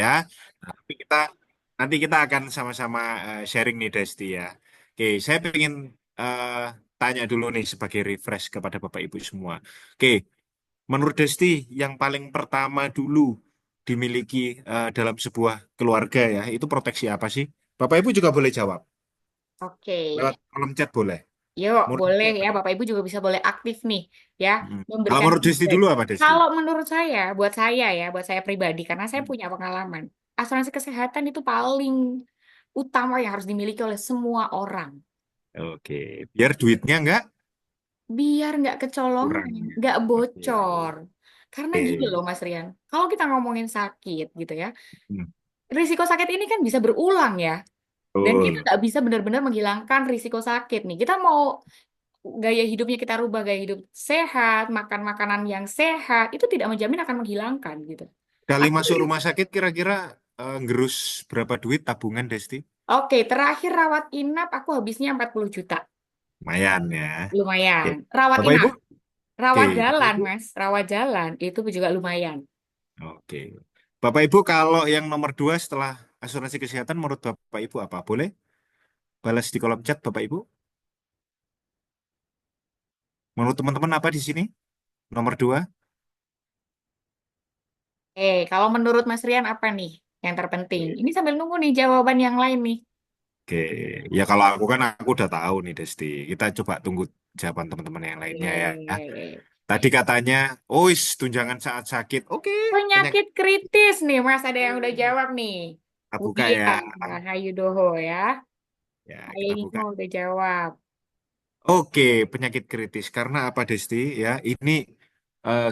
ya. Nah, nanti kita akan sama-sama sharing nih Desti ya. Oke, saya pengen eh, tanya dulu nih sebagai refresh kepada Bapak Ibu semua. Oke, menurut Desti yang paling pertama dulu dimiliki dalam sebuah keluarga ya, itu proteksi apa sih? Bapak Ibu juga boleh jawab. Oke, Lewat kolom chat boleh. yuk Menurut boleh Desti ya. apa? Bapak Ibu juga bisa boleh aktif nih ya, Kalau memberikan menurut Desti feedback. dulu apa Desti? Kalau menurut saya, buat saya pribadi, karena saya Hmm. punya pengalaman, asuransi kesehatan itu paling utama yang harus dimiliki oleh semua orang. Oke, biar duitnya nggak Biar nggak kecolongan, kurang ya. nggak Oke. bocor. Karena gini loh Oke. Mas Rian, kalau kita ngomongin sakit gitu ya, Hmm. risiko sakit ini kan bisa berulang ya. Dan kita Betul. nggak bisa benar-benar menghilangkan risiko sakit nih. Kita mau gaya hidupnya kita rubah gaya hidup sehat, makan makanan yang sehat, itu tidak menjamin akan menghilangkan gitu. Kali Aku masuk rumah sakit kira-kira ngerus berapa duit tabungan Desti? Oke, terakhir rawat inap aku habisnya 40 juta. Lumayan ya. Oke. Lumayan. Rawat Bapak Ibu? inap, Oke, rawat Bapak jalan, Ibu? Mas. Rawat jalan itu juga lumayan. Oke. Bapak Ibu kalau yang nomor dua setelah asuransi kesehatan menurut Bapak Ibu apa? Boleh balas di kolom chat Bapak Ibu? Menurut teman-teman apa di sini? Nomor dua? Kalau menurut Mas Rian apa nih yang terpenting? Oke. Ini sambil nunggu nih jawaban yang lain nih. Oke. Ya kalau aku udah tahu nih Desti. Kita coba tunggu jawaban teman-teman yang lainnya ya. Oke. Tadi katanya, oh tunjangan saat sakit. Oke, penyakit. Penyakit kritis nih, Mas. Ada yang udah jawab nih. Kita buka Widya ya. Rahayudoho ya. Ya, kita Ailimo buka. udah jawab. Oke, penyakit kritis. Karena apa, Desti? Ya, ini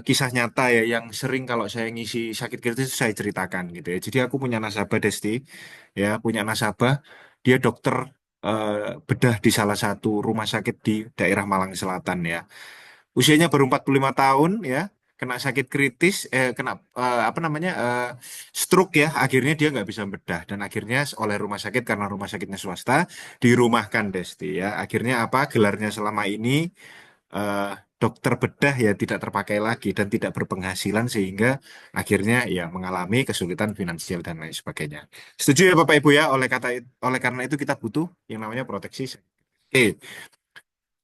kisah nyata ya yang sering kalau saya ngisi sakit kritis saya ceritakan gitu ya. Jadi aku punya nasabah, Desti. Ya, punya nasabah. Dia dokter eh, bedah di salah satu rumah sakit di daerah Malang Selatan ya. Usianya baru 45 tahun ya, kena sakit kritis, kena apa namanya stroke ya, akhirnya dia nggak bisa bedah dan akhirnya oleh rumah sakit karena rumah sakitnya swasta dirumahkan Desti ya. Akhirnya apa gelarnya selama ini eh, dokter bedah ya tidak terpakai lagi dan tidak berpenghasilan sehingga akhirnya ya mengalami kesulitan finansial dan lain sebagainya. Setuju ya Bapak Ibu ya? Oleh karena itu kita butuh yang namanya proteksi. Oke,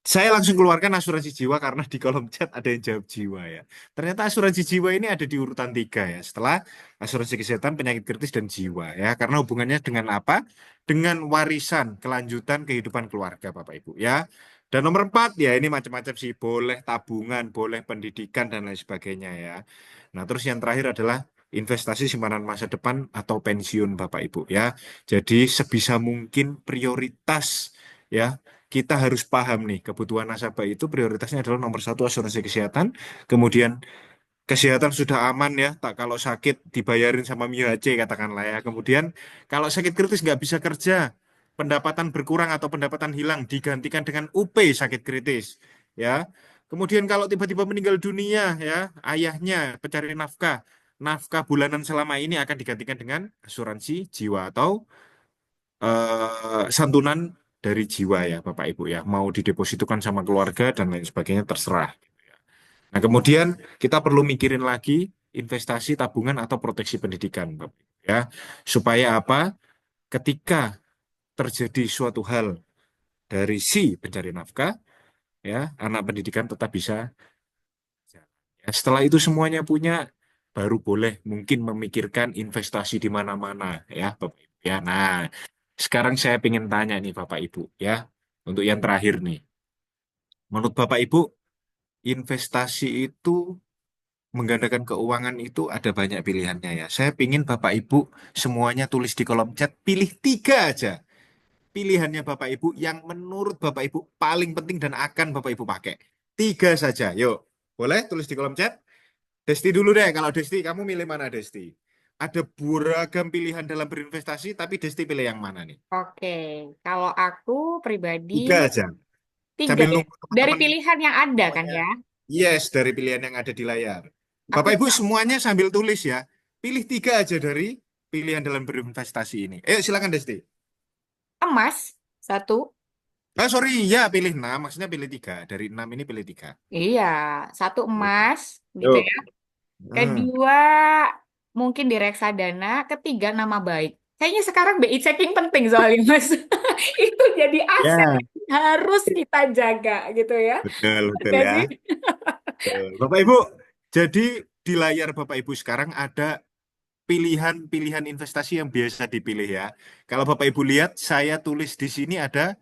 saya langsung keluarkan asuransi jiwa karena di kolom chat ada yang jawab jiwa ya. Ternyata asuransi jiwa ini ada di urutan tiga ya. Setelah asuransi kesehatan, penyakit kritis, dan jiwa ya. Karena hubungannya dengan apa? Dengan warisan, kelanjutan kehidupan keluarga Bapak Ibu ya. Dan nomor empat ya ini macam-macam sih. Boleh tabungan, boleh pendidikan, dan lain sebagainya ya. Nah terus yang terakhir adalah investasi simpanan masa depan atau pensiun Bapak Ibu ya. Jadi sebisa mungkin prioritas ya kita harus paham nih kebutuhan nasabah itu prioritasnya adalah nomor satu asuransi kesehatan, kemudian kesehatan sudah aman ya, tak kalau sakit dibayarin sama MIHC katakanlah ya, kemudian kalau sakit kritis nggak bisa kerja, pendapatan berkurang atau pendapatan hilang digantikan dengan UP sakit kritis ya, kemudian kalau tiba-tiba meninggal dunia ya ayahnya pencari nafkah, nafkah bulanan selama ini akan digantikan dengan asuransi jiwa atau santunan dari jiwa ya Bapak Ibu ya mau didepositokan sama keluarga dan lain sebagainya terserah. Nah kemudian kita perlu mikirin lagi investasi tabungan atau proteksi pendidikan Bapak Ibu, ya supaya apa ketika terjadi suatu hal dari si pencari nafkah ya anak pendidikan tetap bisa jalan. Ya, setelah itu semuanya punya baru boleh mungkin memikirkan investasi di mana-mana ya Bapak Ibu ya. Nah sekarang saya ingin tanya nih Bapak Ibu ya, untuk yang terakhir nih. Menurut Bapak Ibu, investasi itu menggandakan keuangan itu ada banyak pilihannya ya. Saya ingin Bapak Ibu semuanya tulis di kolom chat, pilih tiga aja. Pilihannya Bapak Ibu yang menurut Bapak Ibu paling penting dan akan Bapak Ibu pakai. Tiga saja, yuk. Boleh tulis di kolom chat? Desti dulu deh, kalau Desti, kamu milih mana Desti? Ada beragam pilihan dalam berinvestasi, tapi Desti pilih yang mana nih? Oke, kalau aku pribadi Tiga aja. tiga Sambil ya. nunggu Dari teman-teman pilihan yang ada kan semuanya. ya. Yes, dari pilihan yang ada di layar. Aku Bapak Ibu semuanya sambil tulis ya. Pilih tiga aja dari pilihan dalam berinvestasi ini. Silakan Desti. emas satu. Sorry, ya pilih enam. Maksudnya pilih tiga. Dari enam ini pilih tiga. Iya, satu Pilih. emas gitu Yuk. ya. Hmm. Kedua mungkin di reksadana, ketiga nama baik. Kayaknya sekarang BI checking penting soalnya Mas. Itu jadi aset Ya, yang harus kita jaga gitu ya. betul, Benar betul nggak ya. sih? Betul. Bapak Ibu, jadi di layar Bapak Ibu sekarang ada pilihan-pilihan investasi yang biasa dipilih ya. Kalau Bapak Ibu lihat, saya tulis di sini ada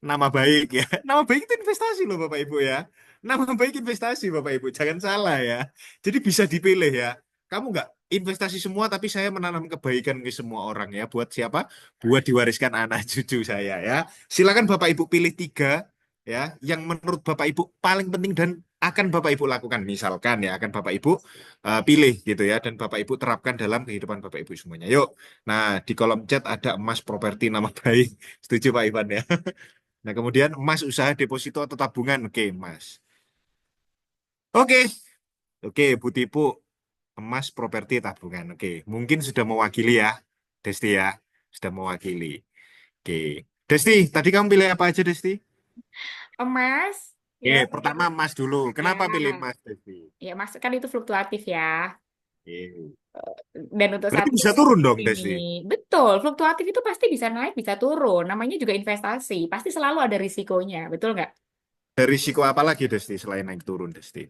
nama baik ya. Nama baik itu investasi loh Bapak Ibu ya. Nama baik investasi Bapak Ibu, jangan salah ya. Jadi bisa dipilih ya. Kamu nggak investasi semua, tapi saya menanam kebaikan ke semua orang ya. Buat siapa? Buat diwariskan anak cucu saya ya. Silakan Bapak Ibu pilih tiga ya, yang menurut Bapak Ibu paling penting dan akan Bapak Ibu lakukan. Misalkan ya, akan Bapak Ibu pilih gitu ya, dan Bapak Ibu terapkan dalam kehidupan Bapak Ibu semuanya. Yuk, nah di kolom chat ada emas properti nama baik. Setuju Pak Ivan ya? Nah, kemudian emas usaha deposito atau tabungan. Oke, emas. Oke, oke, Bu Tipu, emas properti tabungan. Oke, mungkin sudah mewakili ya, Desti ya. Sudah mewakili. Oke. Desti, tadi kamu pilih apa aja, Desti? Emas, Oke, ya, pertama emas dulu. Kenapa pilih ya, emas, Desti? ya emas kan itu fluktuatif ya. Oke. Dan untuk Berarti saat bisa turun dong, ini, Desti. betul, fluktuatif itu pasti bisa naik, bisa turun. Namanya juga investasi, pasti selalu ada risikonya, betul nggak? Ada risiko apa lagi, Desti, selain naik turun, Desti?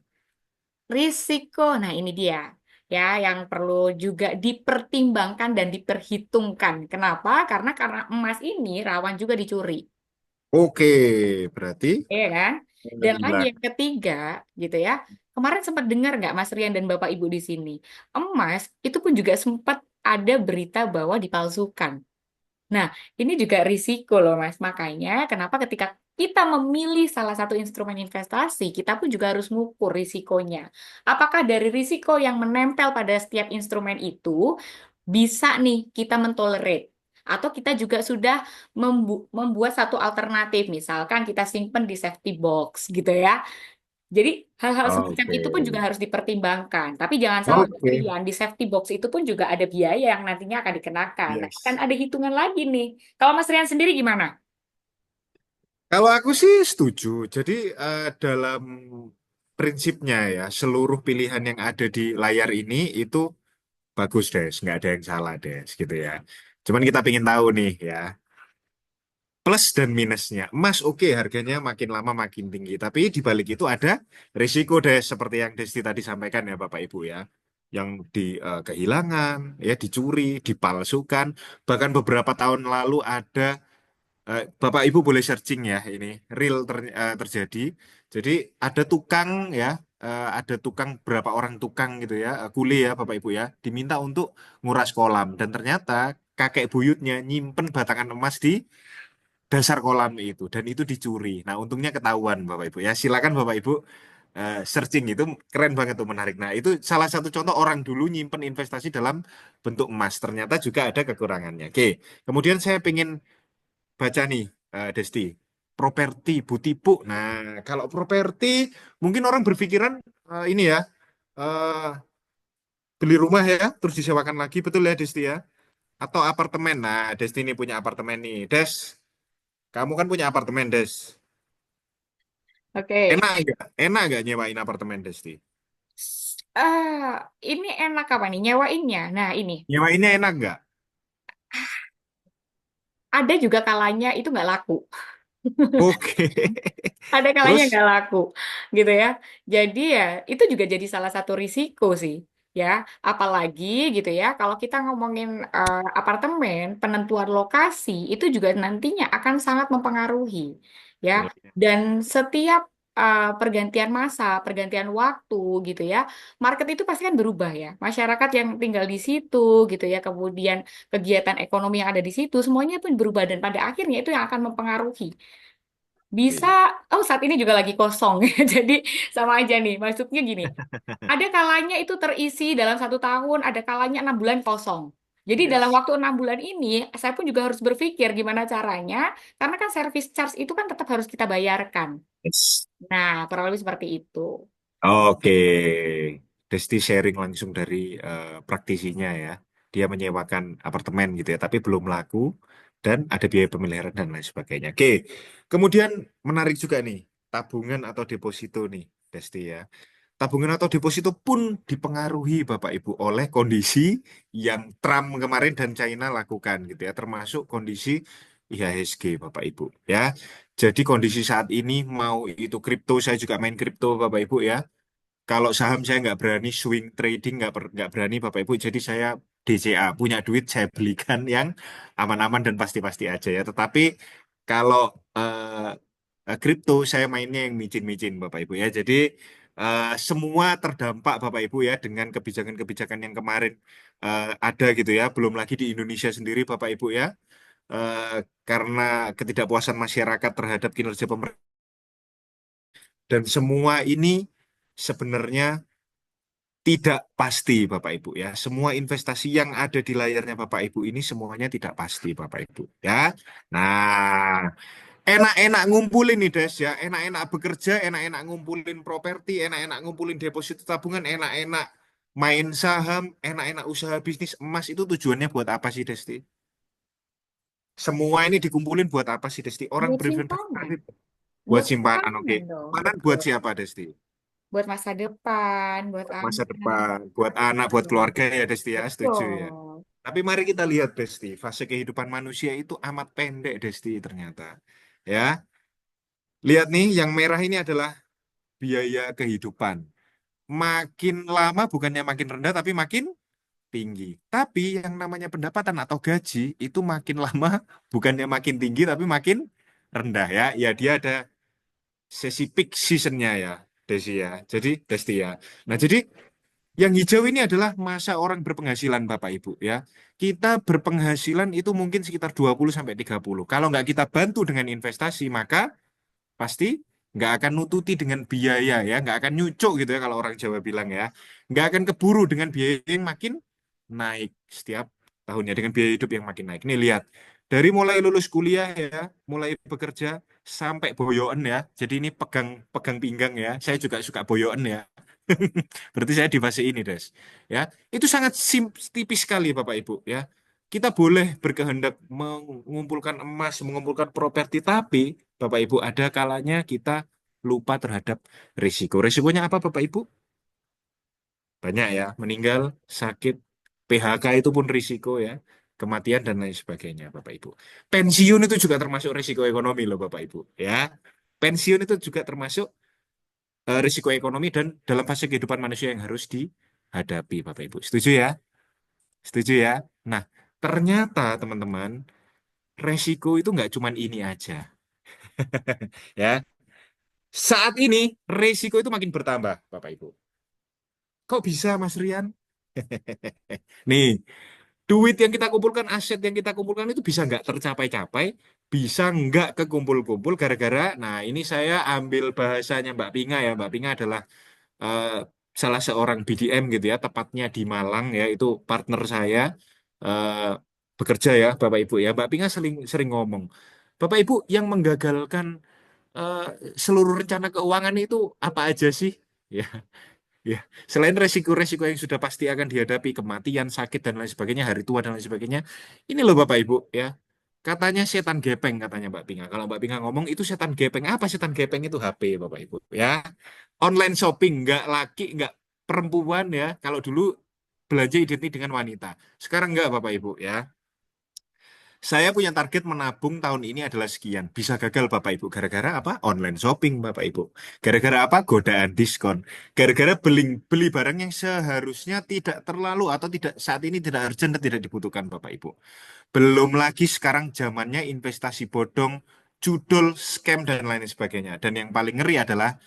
Risiko, nah ini dia, ya, yang perlu juga dipertimbangkan dan diperhitungkan. Kenapa? Karena emas ini rawan juga dicuri. Oke, berarti Iya kan? Dan lagi hilang. yang ketiga, gitu ya. Kemarin sempat dengar nggak Mas Rian dan Bapak Ibu di sini? Emas itu pun juga sempat ada berita bahwa dipalsukan. Nah, ini juga risiko loh Mas. Makanya kenapa ketika kita memilih salah satu instrumen investasi, kita pun juga harus mengukur risikonya. Apakah dari risiko yang menempel pada setiap instrumen itu bisa nih kita mentolerate? Atau kita juga sudah membuat satu alternatif, misalkan kita simpen di safety box gitu ya. Jadi hal-hal semacam Oke. itu pun juga harus dipertimbangkan. Tapi jangan salah, Mas Oke. Rian, di safety box itu pun juga ada biaya yang nantinya akan dikenakan. Nah, akan Yes. ada hitungan lagi nih. Kalau Mas Rian sendiri gimana? Kalau aku sih setuju. Jadi dalam prinsipnya ya, seluruh pilihan yang ada di layar ini itu bagus Des, nggak ada yang salah Des, gitu ya. Cuman kita pengen tahu nih ya, plus dan minusnya. Emas oke harganya makin lama makin tinggi, tapi di balik itu ada risiko Des, seperti yang Desti tadi sampaikan ya Bapak Ibu ya. Yang di kehilangan, ya dicuri, dipalsukan, bahkan beberapa tahun lalu ada Bapak Ibu boleh searching ya ini real terjadi. Jadi ada tukang ya, ada tukang berapa orang tukang gitu ya, kuli ya Bapak Ibu ya, diminta untuk nguras kolam dan ternyata kakek buyutnya nyimpen batangan emas di dasar kolam itu dan itu dicuri. Nah, untungnya ketahuan Bapak Ibu ya. Silakan Bapak Ibu searching itu keren banget tuh menarik. Nah, itu salah satu contoh orang dulu nyimpen investasi dalam bentuk emas. Ternyata juga ada kekurangannya. Oke, kemudian saya pengen baca nih, Desti. Properti, butipu. Nah, kalau properti, mungkin orang berpikiran ini ya, eh, beli rumah ya, terus disewakan lagi, betul ya, Desti ya? Atau apartemen. Nah, Desti ini punya apartemen nih. Des, kamu kan punya apartemen, Des. Oke. Enak nggak? Enak nggak nyewain apartemen, Desti? Ini enak apa nih nyewainnya? Nah, ini Nyewainnya enak nggak? ada juga kalanya itu nggak laku. Oke. Ada kalanya Terus? nggak laku, gitu ya. Jadi ya itu juga jadi salah satu risiko sih, ya. Apalagi gitu ya, kalau kita ngomongin apartemen, penentuan lokasi itu juga nantinya akan sangat mempengaruhi, ya. Dan setiap pergantian masa, pergantian waktu, gitu ya, market itu pasti kan berubah ya. Masyarakat yang tinggal di situ, gitu ya, kemudian kegiatan ekonomi yang ada di situ, semuanya pun berubah dan pada akhirnya itu yang akan mempengaruhi. Bisa, Oke. oh saat ini juga lagi kosong. Jadi sama aja nih, maksudnya gini. Ada kalanya itu terisi dalam 1 tahun, ada kalanya 6 bulan kosong. Jadi dalam Yes. waktu 6 bulan ini, saya pun juga harus berpikir gimana caranya, karena kan service charge itu kan tetap harus kita bayarkan. Yes. Nah, kurang lebih seperti itu. Oke, Desti sharing langsung dari praktisinya ya. Dia menyewakan apartemen gitu ya, tapi belum laku dan ada biaya pemeliharaan dan lain sebagainya. Oke, kemudian menarik juga nih, tabungan atau deposito nih, Desti ya. tabungan atau deposito pun dipengaruhi Bapak Ibu oleh kondisi yang Trump kemarin dan China lakukan gitu ya, termasuk kondisi IHSG Bapak Ibu ya. Jadi kondisi saat ini mau itu kripto, saya juga main kripto Bapak Ibu ya. Kalau saham saya nggak berani swing trading, nggak berani Bapak Ibu. Jadi saya DCA, punya duit saya belikan yang aman-aman dan pasti-pasti aja ya. Tetapi kalau kripto saya mainnya yang micin-micin Bapak Ibu ya. Jadi semua terdampak Bapak Ibu ya dengan kebijakan-kebijakan yang kemarin ada gitu ya. Belum lagi di Indonesia sendiri Bapak Ibu ya. Eh, karena ketidakpuasan masyarakat terhadap kinerja pemerintah dan semua ini sebenarnya tidak pasti Bapak Ibu ya. Semua investasi yang ada di layarnya Bapak Ibu ini semuanya tidak pasti Bapak Ibu ya. Nah, enak-enak ngumpulin nih Des ya. Enak-enak bekerja, enak-enak ngumpulin properti, enak-enak ngumpulin deposito tabungan, enak-enak main saham, enak-enak usaha bisnis emas itu tujuannya buat apa sih Desti? Semua ini dikumpulin buat apa sih Desti? Orang Buat berinvestasi simpanan. buat Buat simpanan, oke. simpanan dong, Simpanan buat betul. siapa Desti? Buat masa depan, buat Masa anak. depan, buat anak, buat keluarga ya Desti ya, setuju ya. Betul. Tapi mari kita lihat Desti, fase kehidupan manusia itu amat pendek Desti ternyata. Ya, lihat nih yang merah ini adalah biaya kehidupan. Makin lama bukannya makin rendah tapi makin tinggi. Tapi yang namanya pendapatan atau gaji itu makin lama bukannya makin tinggi tapi makin rendah ya. Ya dia ada sesi peak seasonnya ya, Desi ya. Jadi Desti ya. Nah jadi yang hijau ini adalah masa orang berpenghasilan Bapak Ibu ya. Kita berpenghasilan itu mungkin sekitar 20 sampai 30. Kalau nggak kita bantu dengan investasi, maka pasti nggak akan nututi dengan biaya ya, nggak akan nyucuk gitu ya kalau orang Jawa bilang ya. Nggak akan keburu dengan biaya yang makin naik setiap tahunnya dengan biaya hidup yang makin naik. Nih lihat, dari mulai lulus kuliah ya, mulai bekerja sampai boyoen ya. Jadi ini pegang pegang pinggang ya. Saya juga suka boyoen ya. Berarti saya di fase ini, Des. Ya, itu sangat tipis sekali, Bapak Ibu. Ya, kita boleh berkehendak mengumpulkan emas, mengumpulkan properti, tapi Bapak Ibu ada kalanya kita lupa terhadap risiko. Risikonya apa, Bapak Ibu? Banyak ya, meninggal, sakit, PHK itu pun risiko ya, kematian dan lain sebagainya, Bapak Ibu. Pensiun itu juga termasuk risiko ekonomi loh, Bapak Ibu. Ya, pensiun itu juga termasuk risiko ekonomi dan dalam fase kehidupan manusia yang harus dihadapi, Bapak Ibu. Setuju ya? Setuju ya? Nah, ternyata teman-teman, resiko itu nggak cuman ini aja. Ya, saat ini resiko itu makin bertambah, Bapak Ibu. Kok bisa, Mas Rian? Nih, duit yang kita kumpulkan, aset yang kita kumpulkan itu bisa nggak tercapai-capai, bisa nggak kekumpul-kumpul gara-gara, nah ini saya ambil bahasanya Mbak Pinga ya. Mbak Pinga adalah eh, salah seorang BDM gitu ya, tepatnya di Malang ya, itu partner saya eh, bekerja ya, Bapak Ibu ya. Mbak Pinga sering sering ngomong, Bapak Ibu yang menggagalkan eh, seluruh rencana keuangan itu apa aja sih? Ya, ya. Selain resiko-resiko yang sudah pasti akan dihadapi, kematian, sakit dan lain sebagainya, hari tua dan lain sebagainya, ini loh Bapak Ibu ya. Katanya setan gepeng katanya Mbak Pinga. Kalau Mbak Pinga ngomong itu setan gepeng. Apa setan gepeng itu HP Bapak Ibu ya. Online shopping nggak laki nggak perempuan ya. Kalau dulu belanja identik dengan wanita. Sekarang nggak Bapak Ibu ya. Saya punya target menabung tahun ini adalah sekian. Bisa gagal Bapak Ibu. Gara-gara apa? Online shopping Bapak Ibu. Gara-gara apa? Godaan diskon. Gara-gara beli barang yang seharusnya tidak terlalu atau tidak saat ini tidak urgent dan tidak dibutuhkan Bapak Ibu. Belum lagi sekarang zamannya investasi bodong, judul, scam, dan lain sebagainya. Dan yang paling ngeri adalah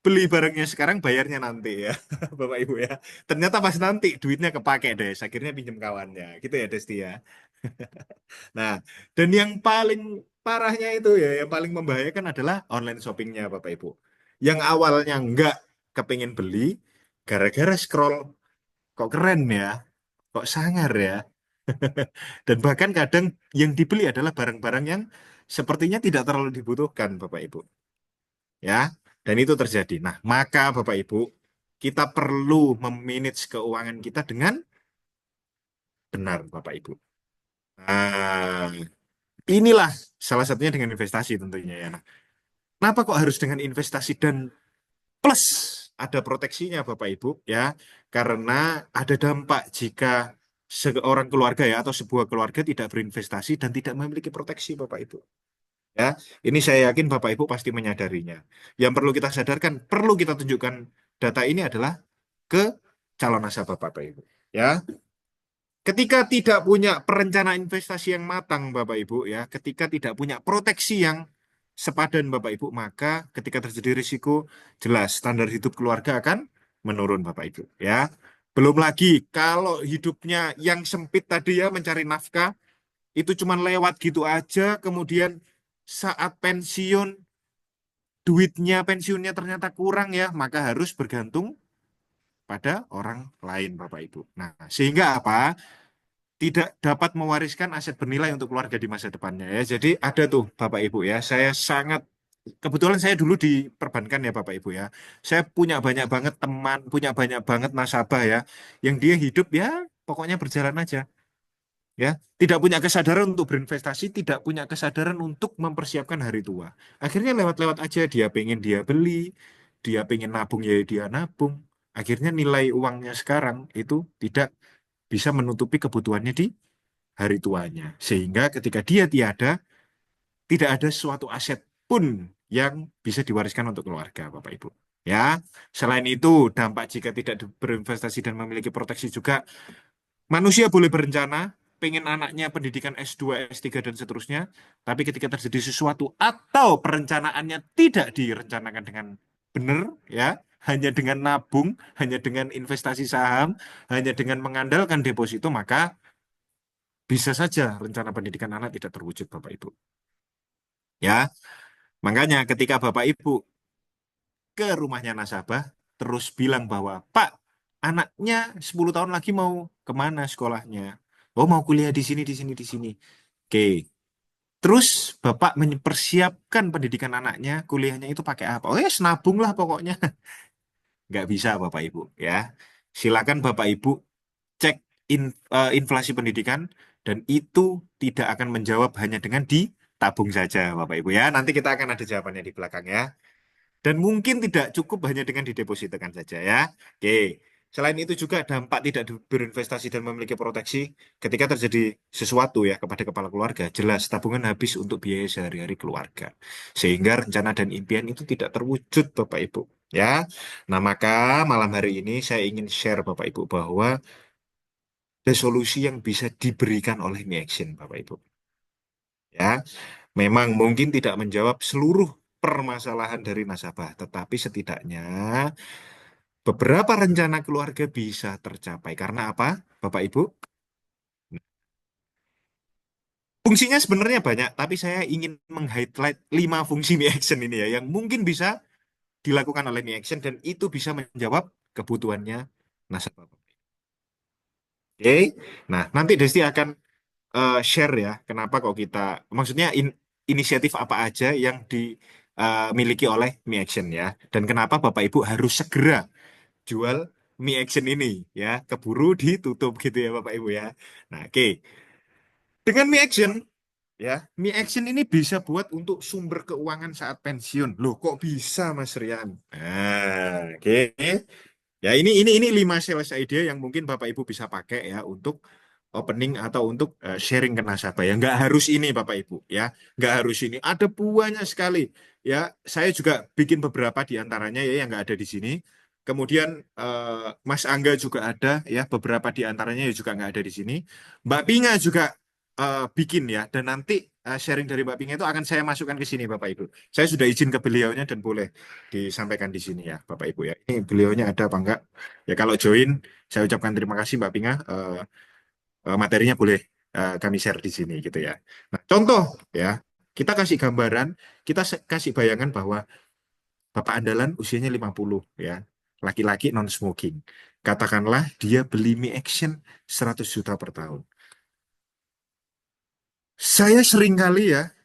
beli barangnya sekarang bayarnya nanti ya, Bapak Ibu ya. Ternyata pas nanti duitnya kepake deh, akhirnya pinjam kawannya. Gitu ya, Desti ya. Nah, dan yang paling parahnya itu ya, yang paling membahayakan adalah online shoppingnya, Bapak Ibu. Yang awalnya nggak kepingin beli, gara-gara scroll, kok keren ya, kok sangar ya. Dan bahkan kadang yang dibeli adalah barang-barang yang sepertinya tidak terlalu dibutuhkan, Bapak Ibu. Ya, dan itu terjadi. Nah, maka Bapak Ibu, kita perlu memanage keuangan kita dengan benar, Bapak Ibu. Nah, inilah salah satunya dengan investasi tentunya ya. Nah, kenapa kok harus dengan investasi dan plus? ada proteksinya Bapak Ibu ya, karena ada dampak jika seorang keluarga ya atau sebuah keluarga tidak berinvestasi dan tidak memiliki proteksi Bapak Ibu. Ya, ini saya yakin Bapak Ibu pasti menyadarinya. Yang perlu kita sadarkan, perlu kita tunjukkan data ini adalah ke calon nasabah Bapak Ibu. Ya, ketika tidak punya perencanaan investasi yang matang Bapak Ibu ya, ketika tidak punya proteksi yang sepadan Bapak Ibu, maka ketika terjadi risiko, jelas standar hidup keluarga akan menurun Bapak Ibu ya. Belum lagi kalau hidupnya yang sempit tadi ya mencari nafkah itu cuma lewat gitu aja, kemudian saat pensiun duitnya pensiunnya ternyata kurang ya, maka harus bergantung pada orang lain Bapak Ibu. Nah, sehingga apa? Tidak dapat mewariskan aset bernilai untuk keluarga di masa depannya ya. Jadi ada tuh Bapak Ibu ya. Saya sangat kebetulan saya dulu di perbankan ya Bapak Ibu ya. Saya punya banyak banget teman, punya banyak banget nasabah ya yang dia hidup ya pokoknya berjalan aja ya. Tidak punya kesadaran untuk berinvestasi, tidak punya kesadaran untuk mempersiapkan hari tua. Akhirnya lewat-lewat aja dia pengen dia beli, dia pengen nabung ya dia nabung. Akhirnya nilai uangnya sekarang itu tidak bisa menutupi kebutuhannya di hari tuanya. Sehingga ketika dia tiada, tidak ada suatu aset pun yang bisa diwariskan untuk keluarga, Bapak Ibu. Ya, selain itu, dampak jika tidak berinvestasi dan memiliki proteksi juga, manusia boleh berencana, pengen anaknya pendidikan S2, S3, dan seterusnya, tapi ketika terjadi sesuatu atau perencanaannya tidak direncanakan dengan benar, ya, hanya dengan nabung, hanya dengan investasi saham, hanya dengan mengandalkan deposito, maka bisa saja rencana pendidikan anak tidak terwujud, Bapak Ibu. Ya, makanya ketika Bapak Ibu ke rumahnya nasabah, terus bilang bahwa, Pak, anaknya 10 tahun lagi mau kemana sekolahnya? Oh, mau kuliah di sini, di sini, di sini. Oke. Terus Bapak mempersiapkan pendidikan anaknya, kuliahnya itu pakai apa? Oh ya, senabung lah pokoknya. Nggak bisa, Bapak Ibu. Ya, silakan Bapak Ibu cek inflasi pendidikan dan itu tidak akan menjawab hanya dengan ditabung saja, Bapak Ibu ya. Nanti kita akan ada jawabannya di belakang ya. Dan mungkin tidak cukup hanya dengan didepositokan saja ya. Oke. Selain itu juga dampak tidak berinvestasi dan memiliki proteksi ketika terjadi sesuatu ya kepada kepala keluarga, jelas tabungan habis untuk biaya sehari-hari keluarga. Sehingga rencana dan impian itu tidak terwujud Bapak Ibu. Ya. Nah, maka malam hari ini saya ingin share Bapak Ibu bahwa ada solusi yang bisa diberikan oleh Mi Action Bapak Ibu. Ya, memang mungkin tidak menjawab seluruh permasalahan dari nasabah, tetapi setidaknya beberapa rencana keluarga bisa tercapai. Karena apa, Bapak Ibu? Fungsinya sebenarnya banyak, tapi saya ingin meng-highlight 5 fungsi Mi Action ini ya, yang mungkin bisa dilakukan oleh Mi Action dan itu bisa menjawab kebutuhannya nasabah. Oke, nah nanti Desti akan share ya, kenapa kok kita, maksudnya inisiatif apa aja yang dimiliki oleh Mi Action ya, dan kenapa Bapak Ibu harus segera jual Mi Action ini ya, keburu ditutup gitu ya Bapak Ibu ya. Nah, oke. Dengan Mi Action ya, Mi Action ini bisa buat untuk sumber keuangan saat pensiun. Loh, kok bisa Mas Rian? Nah, oke. Ya, ini 5 sales idea yang mungkin Bapak Ibu bisa pakai ya untuk opening atau untuk sharing ke nasabah ya. Nggak harus ini Bapak Ibu ya. Nggak harus ini. Ada banyak sekali ya. Saya juga bikin beberapa di antaranya ya yang nggak ada di sini. Kemudian Mas Angga juga ada ya. Beberapa di antaranya ya juga nggak ada di sini. Mbak Pinga juga bikin ya. Dan nanti sharing dari Mbak Pinga itu akan saya masukkan ke sini Bapak Ibu. Saya sudah izin ke beliaunya dan boleh disampaikan di sini ya Bapak Ibu ya. Ini beliaunya ada apa enggak? Ya kalau join, saya ucapkan terima kasih Mbak Pinga. Materinya boleh kami share di sini gitu ya. Nah, contoh ya, kita kasih gambaran, kita kasih bayangan bahwa Bapak Andalan usianya 50 ya. Laki-laki non smoking. Katakanlah dia beli Mi Action 100 juta per tahun. Saya sering kali ya,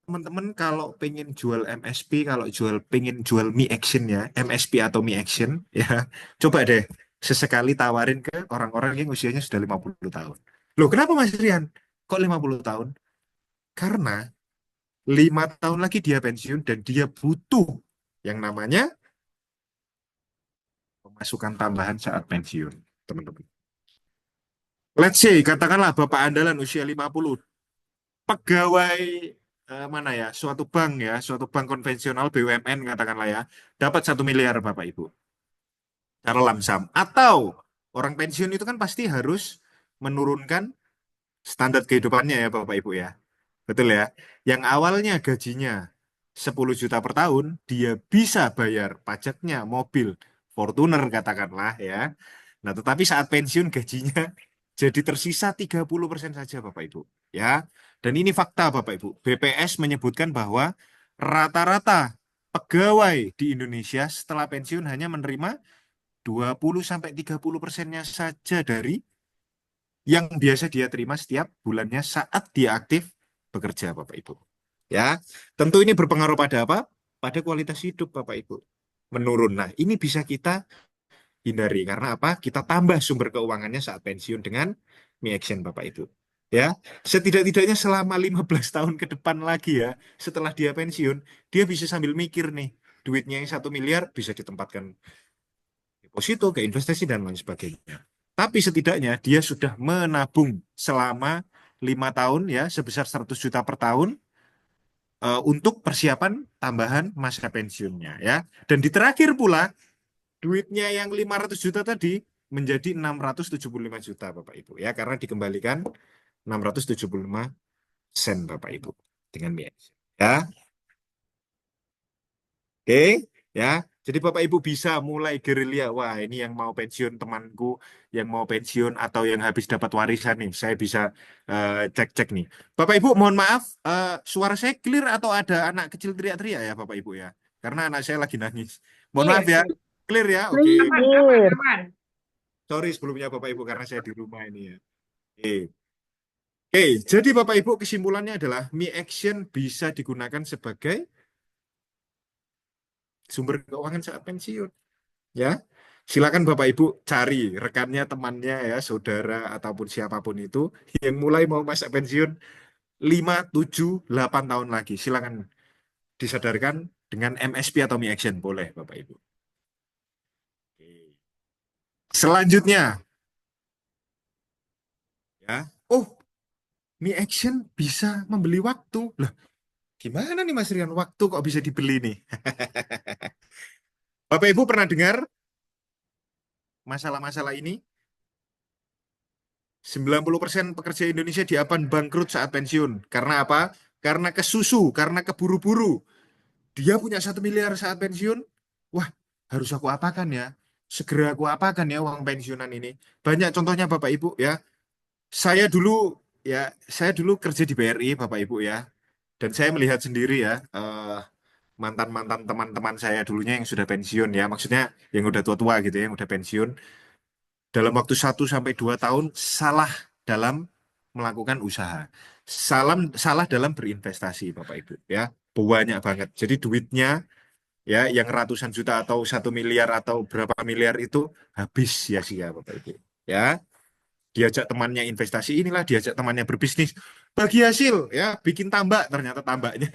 teman-teman kalau pengen jual MSP, kalau pengen jual Mi Action ya, MSP atau Mi Action ya, coba deh sesekali tawarin ke orang-orang yang usianya sudah 50 tahun. Loh, kenapa Mas Rian? Kok 50 tahun? Karena 5 tahun lagi dia pensiun dan dia butuh yang namanya pemasukan tambahan saat pensiun, teman-teman. Let's say, katakanlah Bapak andalan usia 50, pegawai mana ya, suatu bank konvensional BUMN katakanlah ya, dapat 1 miliar Bapak Ibu, cara lamsam. Atau orang pensiun itu kan pasti harus menurunkan standar kehidupannya ya Bapak Ibu ya. Betul ya. Yang awalnya gajinya 10 juta per tahun, dia bisa bayar pajaknya mobil Fortuner katakanlah ya. Nah, tetapi saat pensiun gajinya jadi tersisa 30% saja Bapak Ibu. Ya. Dan ini fakta Bapak Ibu. BPS menyebutkan bahwa rata-rata pegawai di Indonesia setelah pensiun hanya menerima 20 sampai 30 persennya saja dari yang biasa dia terima setiap bulannya saat dia aktif bekerja, Bapak Ibu. Ya, tentu ini berpengaruh pada apa? Pada kualitas hidup, Bapak Ibu. Menurun. Nah, ini bisa kita hindari karena apa? Kita tambah sumber keuangannya saat pensiun dengan Mi Action, Bapak Ibu. Ya, setidak-tidaknya selama 15 tahun ke depan lagi ya, setelah dia pensiun, dia bisa sambil mikir nih, duitnya yang 1 miliar bisa ditempatkan deposito, ke investasi, dan lain sebagainya. Tapi setidaknya dia sudah menabung selama 5 tahun ya, sebesar 100 juta per tahun untuk persiapan tambahan masa pensiunnya ya. Dan di terakhir pula, duitnya yang 500 juta tadi menjadi 675 juta Bapak Ibu ya, karena dikembalikan 675 sen Bapak Ibu dengan BI. Ya, oke, ya. Jadi Bapak Ibu bisa mulai gerilya. Wah, ini yang mau pensiun temanku, yang mau pensiun atau yang habis dapat warisan nih. Saya bisa cek-cek nih. Bapak Ibu, mohon maaf, suara saya clear atau ada anak kecil teriak-teriak ya, Bapak Ibu ya? Karena anak saya lagi nangis. Mohon maaf Clear, ya, clear ya. Oke, aman, aman, Clear. aman. sorry sebelumnya Bapak Ibu karena saya di rumah ini ya. Oke. Oke, jadi Bapak Ibu kesimpulannya adalah Mi Action bisa digunakan sebagai sumber keuangan saat pensiun. Ya, silakan Bapak Ibu cari rekannya, temannya ya, saudara ataupun siapapun itu yang mulai mau masa pensiun 5, 7, 8 tahun lagi. Silakan disadarkan dengan MSP atau Mi Action boleh Bapak Ibu. Oke. Selanjutnya ya. Oh, Mi Action bisa membeli waktu. Lah, gimana nih Mas Rian? Waktu kok bisa dibeli nih? Bapak Ibu pernah dengar masalah-masalah ini? 90% pekerja Indonesia diapan bangkrut saat pensiun. Karena apa? Karena kesusu, karena keburu-buru. Dia punya 1 miliar saat pensiun. Wah, harus aku apakan ya? Segera aku apakan ya uang pensiunan ini? Banyak contohnya Bapak Ibu ya. Saya dulu ya, saya dulu kerja di BRI Bapak Ibu ya. Dan saya melihat sendiri ya, mantan-mantan teman-teman saya dulunya yang sudah pensiun ya. Maksudnya yang udah tua-tua gitu ya, yang udah pensiun dalam waktu 1 sampai 2 tahun salah dalam melakukan usaha. Salah dalam berinvestasi, Bapak Ibu. Ya, banyak banget. Jadi duitnya ya yang ratusan juta atau 1 miliar atau berapa miliar itu habis sia-sia, Bapak Ibu. Ya, diajak temannya investasi inilah, diajak temannya berbisnis, bagi hasil ya, bikin tambak, ternyata tambaknya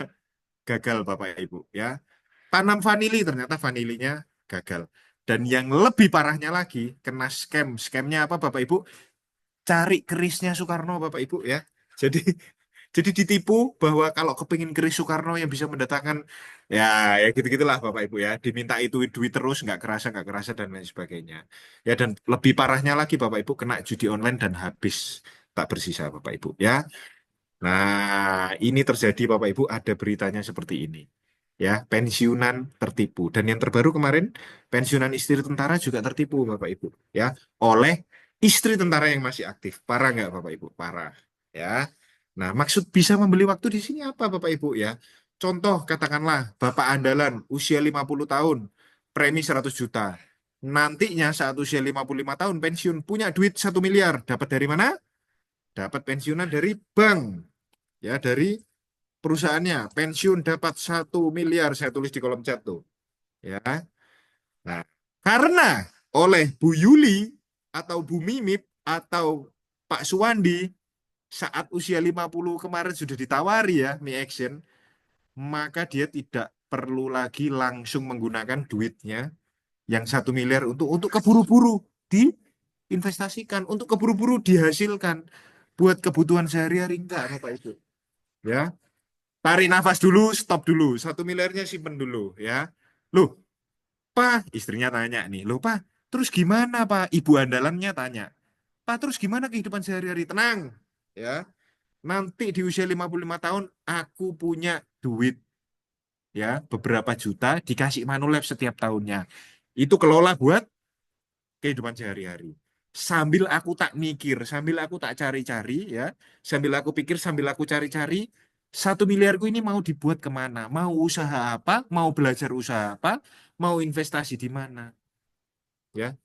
gagal, Bapak Ibu. Ya, tanam vanili, ternyata vanilinya gagal. Dan yang lebih parahnya lagi, kena scam. Scamnya apa, Bapak Ibu? Cari kerisnya Soekarno Bapak Ibu ya. Jadi jadi ditipu bahwa kalau kepingin keris Soekarno yang bisa mendatangkan ya ya gitu-gitulah Bapak Ibu ya. Diminta itu duit terus nggak kerasa dan lain sebagainya. Ya dan lebih parahnya lagi Bapak Ibu kena judi online dan habis tak bersisa Bapak Ibu ya. Nah, ini terjadi Bapak Ibu ada beritanya seperti ini. Ya, pensiunan tertipu dan yang terbaru kemarin pensiunan istri tentara juga tertipu Bapak Ibu ya oleh istri tentara yang masih aktif. Parah nggak Bapak Ibu? Parah. Ya. Nah, maksud bisa membeli waktu di sini apa Bapak Ibu ya? Contoh katakanlah Bapak andalan usia 50 tahun, premi 100 juta. Nantinya saat usia 55 tahun pensiun punya duit 1 miliar. Dapat dari mana? Dapat pensiunan dari bank. Ya, dari perusahaannya. Pensiun dapat 1 miliar. Saya tulis di kolom chat tuh. Ya. Nah, karena oleh Bu Yuli atau Bu Mimip atau Pak Suwandi saat usia 50 kemarin sudah ditawari ya Mi Action, maka dia tidak perlu lagi langsung menggunakan duitnya Yang 1 miliar untuk keburu-buru diinvestasikan, untuk keburu-buru dihasilkan buat kebutuhan sehari-hari enggak Bapak Ibu. Ya, tarik nafas dulu, stop dulu. 1 miliarnya simpen dulu ya. Loh, Pak, istrinya tanya nih, loh Pak, terus gimana Pak? Ibu andalannya tanya, Pak, terus gimana kehidupan sehari-hari? Tenang, ya. Nanti di usia 55 tahun, aku punya duit, ya, beberapa juta dikasih Manulab setiap tahunnya. Itu kelola buat kehidupan sehari-hari. Sambil aku tak mikir, sambil aku tak cari-cari, ya, sambil aku pikir, sambil aku cari-cari, 1 miliarku ini mau dibuat kemana? Mau usaha apa? Mau belajar usaha apa? Mau investasi di mana? Ya,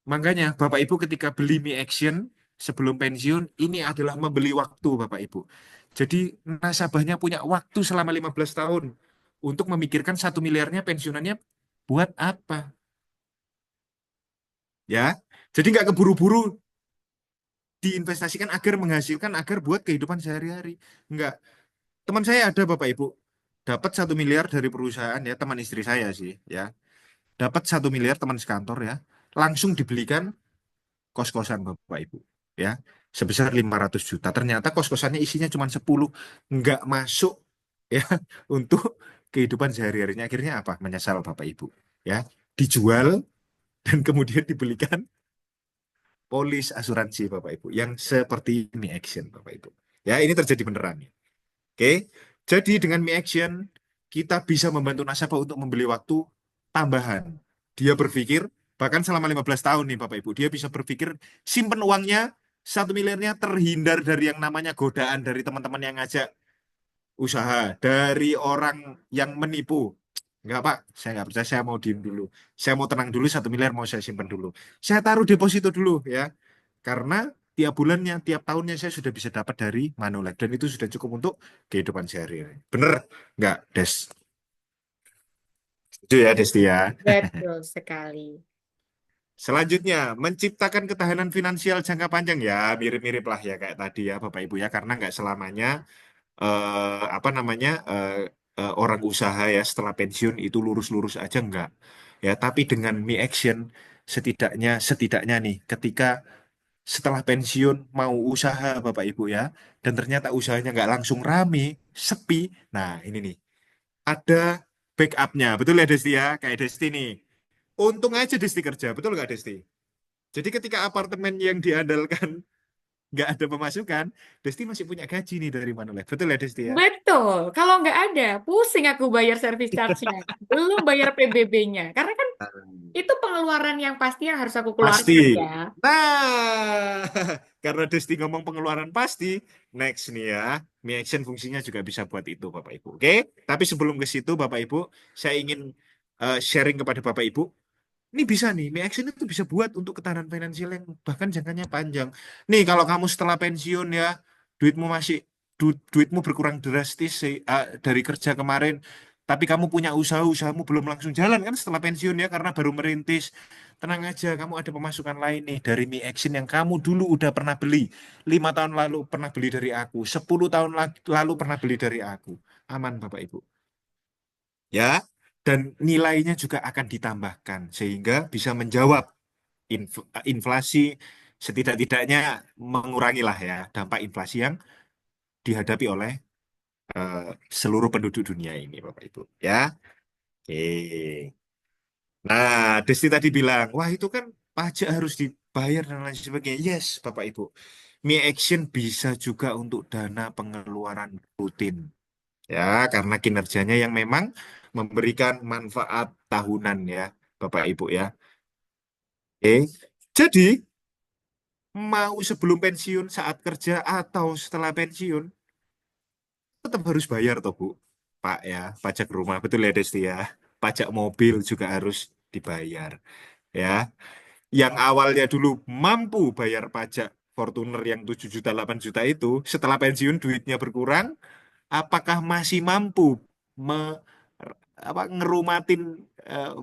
makanya Bapak Ibu ketika beli Mi Action sebelum pensiun, ini adalah membeli waktu Bapak Ibu. Jadi nasabahnya punya waktu selama 15 tahun untuk memikirkan 1 miliarnya pensiunannya buat apa. Ya, jadi nggak keburu-buru diinvestasikan agar menghasilkan agar buat kehidupan sehari-hari. Enggak. Teman saya ada Bapak Ibu dapat 1 miliar dari perusahaan ya teman istri saya sih ya. Dapat 1 miliar teman sekantor ya. Langsung dibelikan kos-kosan Bapak Ibu ya sebesar 500 juta. Ternyata kos-kosannya isinya cuma 10 nggak masuk ya untuk kehidupan sehari-harinya. Akhirnya apa? Menyesal Bapak Ibu ya. Dijual dan kemudian dibelikan polis asuransi Bapak Ibu yang seperti Mi Action Bapak Ibu. Ya, ini terjadi beneran. Oke. Jadi dengan Mi Action kita bisa membantu nasabah untuk membeli waktu tambahan. Dia berpikir bahkan selama 15 tahun nih Bapak Ibu, dia bisa berpikir simpen uangnya 1 miliarnya terhindar dari yang namanya godaan dari teman-teman yang ngajak usaha, dari orang yang menipu. Enggak Pak, saya nggak percaya, saya mau diem dulu. Saya mau tenang dulu, 1 miliar mau saya simpan dulu. Saya taruh deposito dulu ya. Karena tiap bulannya, tiap tahunnya saya sudah bisa dapat dari Manulife. Dan itu sudah cukup untuk kehidupan sehari-hari. Bener nggak, Des? Itu ya, Desti ya. Betul sekali. Selanjutnya, menciptakan ketahanan finansial jangka panjang. Ya, mirip-mirip lah ya kayak tadi ya, Bapak Ibu ya. Karena nggak selamanya, apa namanya, orang usaha ya setelah pensiun itu lurus-lurus aja nggak. Ya, tapi dengan Mi Action, setidaknya nih, ketika setelah pensiun mau usaha Bapak Ibu ya, dan ternyata usahanya nggak langsung rame, sepi. Nah ini nih, ada backupnya, betul ya Desti ya, kayak Desti nih. Untung aja Desti kerja, betul nggak Desti? Jadi ketika apartemen yang diandalkan nggak ada pemasukan, Desti masih punya gaji nih dari Manulife, betul ya Desti ya? Betul. Kalau nggak ada, pusing aku bayar service charge-nya. Belum bayar PBB-nya. Karena kan itu pengeluaran yang pasti yang harus aku Pasti. keluarkan ya. Nah, karena Desti ngomong pengeluaran pasti, next nih ya, Mi Action fungsinya juga bisa buat itu, Bapak Ibu. Oke, tapi sebelum ke situ, Bapak Ibu, saya ingin sharing kepada Bapak Ibu. Ini bisa nih, Mi Action itu bisa buat untuk ketahanan finansial yang bahkan jangkanya panjang. Nih, kalau kamu setelah pensiun ya, duitmu masih duitmu berkurang drastis dari kerja kemarin, tapi kamu punya usaha, usahamu belum langsung jalan kan setelah pensiun ya, karena baru merintis. Tenang aja, kamu ada pemasukan lain nih dari Mi Action yang kamu dulu udah pernah beli. 5 tahun lalu pernah beli dari aku, 10 tahun lalu pernah beli dari aku. Aman, Bapak Ibu. Ya, dan nilainya juga akan ditambahkan sehingga bisa menjawab inflasi setidak-tidaknya mengurangi lah ya dampak inflasi yang dihadapi oleh eh, seluruh penduduk dunia ini, Bapak Ibu. Ya, oke. Nah, Desti tadi bilang, wah itu kan pajak harus dibayar dan lain sebagainya. Yes, Bapak Ibu. Mi Action bisa juga untuk dana pengeluaran rutin. Ya, karena kinerjanya yang memang memberikan manfaat tahunan ya, Bapak Ibu ya. Oke. Jadi, mau sebelum pensiun, saat kerja atau setelah pensiun, tetap harus bayar toh, Bu. Pak ya, pajak rumah, betul ya Desti ya. Pajak mobil juga harus dibayar. Ya, yang awalnya dulu mampu bayar pajak Fortuner yang 7 juta 8 juta itu, setelah pensiun duitnya berkurang, apakah masih mampu me- ngerumatin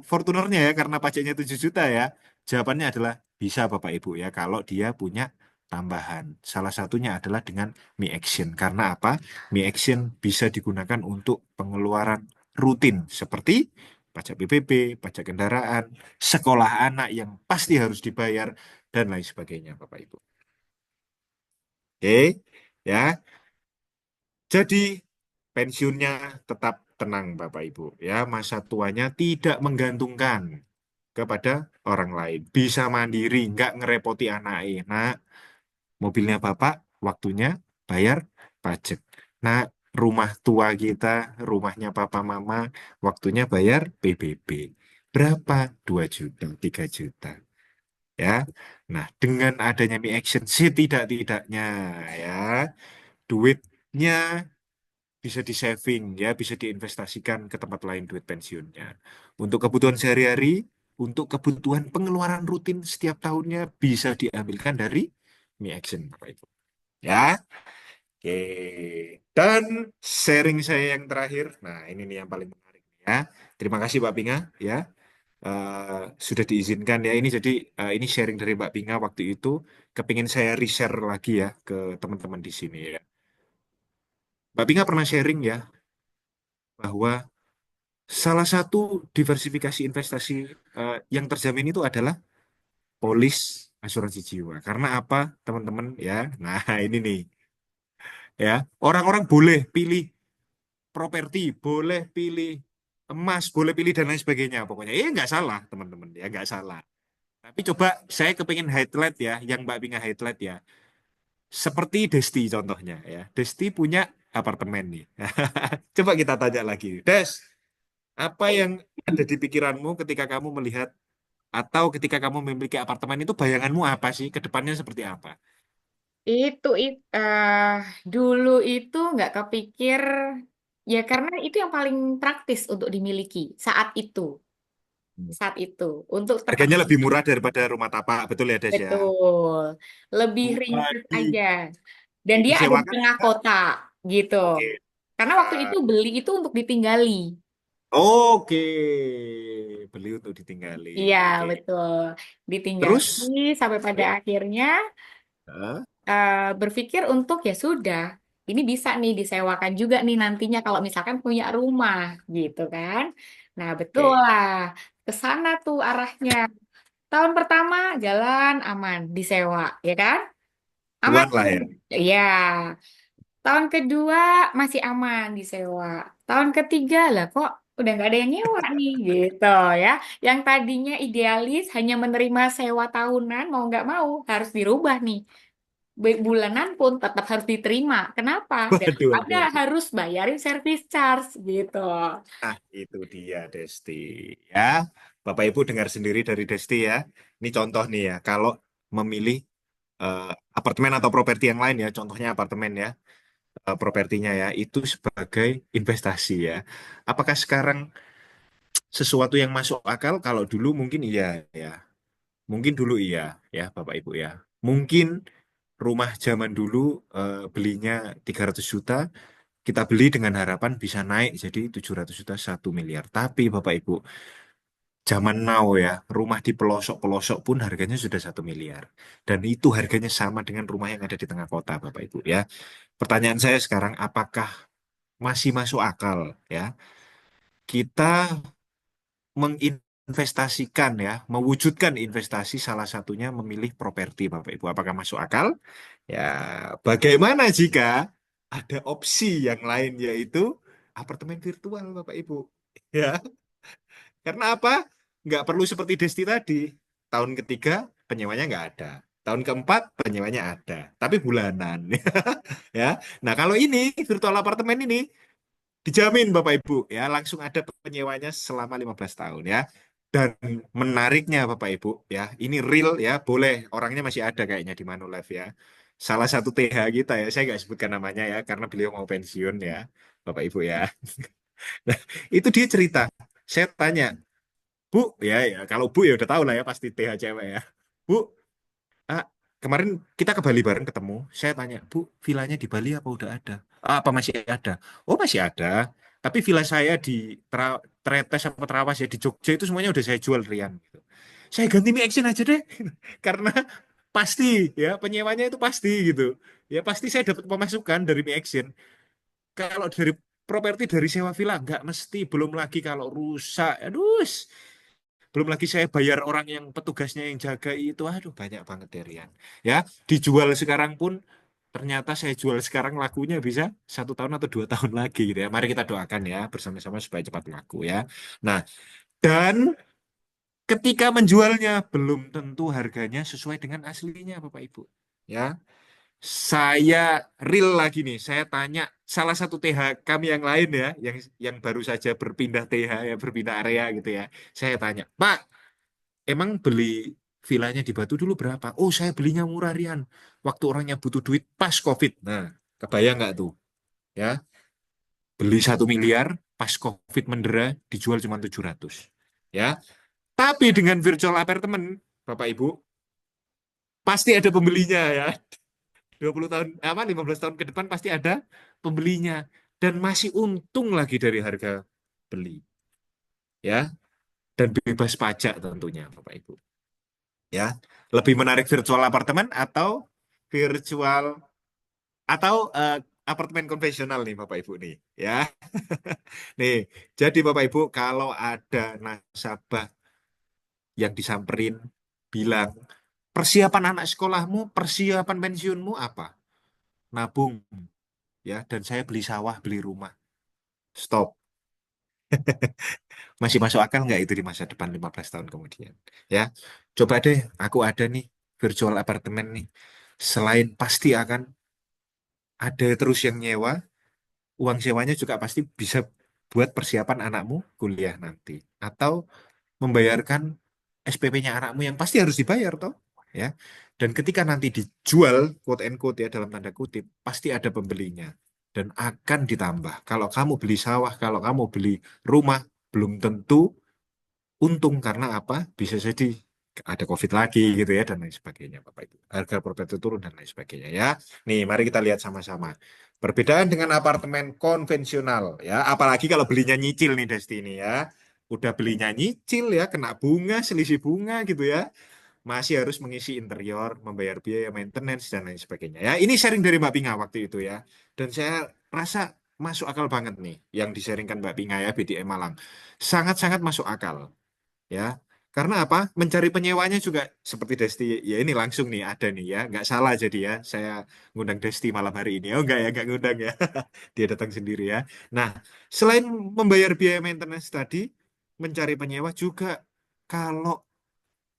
Fortunernya ya karena pajaknya 7 juta ya? Jawabannya adalah bisa Bapak Ibu ya kalau dia punya tambahan. Salah satunya adalah dengan Mi Action. Karena apa? Mi Action bisa digunakan untuk pengeluaran rutin seperti pajak PBB, pajak kendaraan, sekolah anak yang pasti harus dibayar, dan lain sebagainya, Bapak Ibu. Oke, ya. Jadi pensiunnya tetap tenang, Bapak Ibu. Ya, masa tuanya tidak menggantungkan kepada orang lain. Bisa mandiri, nggak ngerepoti anak. Nah, mobilnya Bapak, waktunya bayar pajak. Nah, rumah tua kita, rumahnya Papa Mama, waktunya bayar PBB. Berapa? 2 juta, 3 juta. Ya. Nah, dengan adanya Mi Action setidak-tidaknya ya, duitnya bisa di-saving ya, bisa diinvestasikan ke tempat lain duit pensiunnya. Untuk kebutuhan sehari-hari, untuk kebutuhan pengeluaran rutin setiap tahunnya bisa diambilkan dari Mi Action, Bapak Ibu. Ya, oke. Dan sharing saya yang terakhir, nah ini nih yang paling menarik ya. Terima kasih Mbak Pinga ya. Sudah diizinkan ya ini jadi ini sharing dari Mbak Pinga waktu itu kepingin saya reshare lagi ya ke teman-teman di sini ya. Mbak Pinga pernah sharing ya bahwa salah satu diversifikasi investasi yang terjamin itu adalah polis asuransi jiwa. Karena apa, teman-teman ya? Nah, ini nih ya. Orang-orang boleh pilih properti, boleh pilih emas, boleh pilih dan lain sebagainya. Pokoknya ya nggak salah, teman-teman ya nggak salah. Tapi coba saya kepingin highlight ya, yang Mbak Pinga highlight ya. Seperti Desti contohnya ya. Desti punya apartemen nih. Coba kita tanya lagi. Des, apa yang ada di pikiranmu ketika kamu melihat atau ketika kamu memiliki apartemen itu bayanganmu apa sih? Ke depannya seperti apa? Dulu itu nggak kepikir ya karena itu yang paling praktis untuk dimiliki saat itu untuk Harganya pertama lebih murah daripada rumah tapak, betul ya Des ya? betul lebih Wah, ringkas aja dan dia ada di disewakan tengah nggak? kota gitu. Oke. Karena waktu Ah, itu beli itu untuk ditinggali. oke. Beli untuk ditinggali. Iya Oke. betul ditinggali Terus? sampai pada Terus? akhirnya Ah, berpikir untuk ya sudah, ini bisa nih disewakan juga nih nantinya kalau misalkan punya rumah gitu kan. Nah, betul oke. lah. Ke sana tuh arahnya. Tahun pertama jalan aman disewa, ya kan? Aman. Cuan lah ya. Ya. Tahun kedua masih aman disewa. Tahun ketiga lah kok udah nggak ada yang nyewa nih gitu ya. Yang tadinya idealis hanya menerima sewa tahunan mau nggak mau harus dirubah nih bulanan pun tetap harus diterima. Kenapa? Waduh, Daripada waduh, waduh. harus bayarin service charge gitu. Ah, itu dia Desti. Ya, Bapak Ibu dengar sendiri dari Desti ya. Ini contoh nih ya, kalau memilih eh, apartemen atau properti yang lain ya, contohnya apartemen ya, propertinya ya, itu sebagai investasi ya. Apakah sekarang sesuatu yang masuk akal? Kalau dulu mungkin iya ya, mungkin dulu iya ya, Bapak Ibu ya. Mungkin rumah zaman dulu belinya 300 juta, kita beli dengan harapan bisa naik jadi 700 juta 1 miliar. Tapi Bapak Ibu, zaman now ya, rumah di pelosok-pelosok pun harganya sudah 1 miliar. Dan itu harganya sama dengan rumah yang ada di tengah kota, Bapak Ibu ya. Pertanyaan saya sekarang, apakah masih masuk akal ya kita menginvestasikan ya, mewujudkan investasi salah satunya memilih properti, Bapak Ibu. Apakah masuk akal? Ya, bagaimana jika ada opsi yang lain yaitu apartemen virtual, Bapak Ibu? Ya, karena apa? Nggak perlu seperti Desti tadi. Tahun ketiga penyewanya nggak ada. Tahun keempat penyewanya ada, tapi bulanan. Ya. Nah, kalau ini virtual apartemen ini dijamin Bapak Ibu ya, langsung ada penyewanya selama 15 tahun ya. Dan menariknya Bapak Ibu ya, ini real ya, boleh orangnya masih ada kayaknya di Manulife ya. Salah satu TH kita ya, saya nggak sebutkan namanya ya, karena beliau mau pensiun ya, Bapak Ibu ya. Nah, itu dia cerita. Saya tanya, Bu, ya kalau Bu ya udah tahu lah ya pasti TH cewek ya. Bu, ah, kemarin kita ke Bali bareng ketemu. Saya tanya, Bu, villanya di Bali apa udah ada? "Ah, apa masih ada? Oh, masih ada. Tapi villa saya di Tretes apa Trawas ya di Jogja itu semuanya udah saya jual Rian. Gitu. Saya ganti Mi Action aja deh. Karena pasti ya penyewanya itu pasti gitu. Ya pasti saya dapat pemasukan dari Mi Action. Kalau dari properti dari sewa villa nggak mesti, belum lagi kalau rusak, aduh, belum lagi saya bayar orang yang petugasnya yang jaga itu, aduh banyak banget ya Rian. Ya, dijual sekarang pun ternyata saya jual sekarang lakunya bisa 1 tahun atau 2 tahun lagi gitu ya. Mari kita doakan ya bersama-sama supaya cepat laku ya. Nah, dan ketika menjualnya belum tentu harganya sesuai dengan aslinya Bapak Ibu. Ya, saya real lagi nih. Saya tanya salah satu TH kami yang lain ya, yang baru saja berpindah TH ya, berpindah area gitu ya. Saya tanya, Pak, emang beli villanya di Batu dulu berapa? Oh, saya belinya murah Rian. Waktu orangnya butuh duit pas COVID. Nah, kebayang nggak tuh? Ya, beli 1 miliar, pas COVID mendera, dijual cuma 700. Ya, tapi dengan virtual apartemen, Bapak Ibu, pasti ada pembelinya ya. 20 tahun, apa, 15 tahun ke depan pasti ada pembelinya. Dan masih untung lagi dari harga beli. Ya, dan bebas pajak tentunya, Bapak Ibu. Ya, lebih menarik virtual apartemen virtual atau apartemen konvensional nih Bapak Ibu nih ya. Nih, jadi Bapak Ibu kalau ada nasabah yang disamperin bilang persiapan anak sekolahmu, persiapan pensiunmu apa? Nabung ya, dan saya beli sawah, beli rumah. Stop. Masih masuk akal nggak itu di masa depan 15 tahun kemudian? Ya, coba deh, aku ada nih virtual apartemen nih. Selain pasti akan ada terus yang nyewa, uang sewanya juga pasti bisa buat persiapan anakmu kuliah nanti. Atau membayarkan SPP-nya anakmu yang pasti harus dibayar toh. Ya. Dan ketika nanti dijual, quote and quote ya dalam tanda kutip, pasti ada pembelinya. Dan akan ditambah. Kalau kamu beli sawah, kalau kamu beli rumah, belum tentu untung karena apa? Bisa jadi ada COVID lagi gitu ya dan lain sebagainya, Bapak Ibu. Harga properti turun dan lain sebagainya ya. Nih, mari kita lihat sama-sama. Perbedaan dengan apartemen konvensional ya, apalagi kalau belinya nyicil nih Desti ini ya. Udah belinya nyicil ya, kena bunga, selisih bunga gitu ya. Masih harus mengisi interior, membayar biaya maintenance dan lain sebagainya ya. Ini sharing dari Mbak Pinga waktu itu ya. Dan saya rasa masuk akal banget nih yang di-sharingkan Mbak Pinga ya, BDM Malang. Sangat-sangat masuk akal ya. Karena apa? Mencari penyewanya juga seperti Desti. Ya ini langsung nih ada nih ya. Nggak salah jadi ya. Saya ngundang Desti malam hari ini. Oh enggak ya, nggak ngundang ya. Dia datang sendiri ya. Nah, selain membayar biaya maintenance tadi, mencari penyewa juga kalau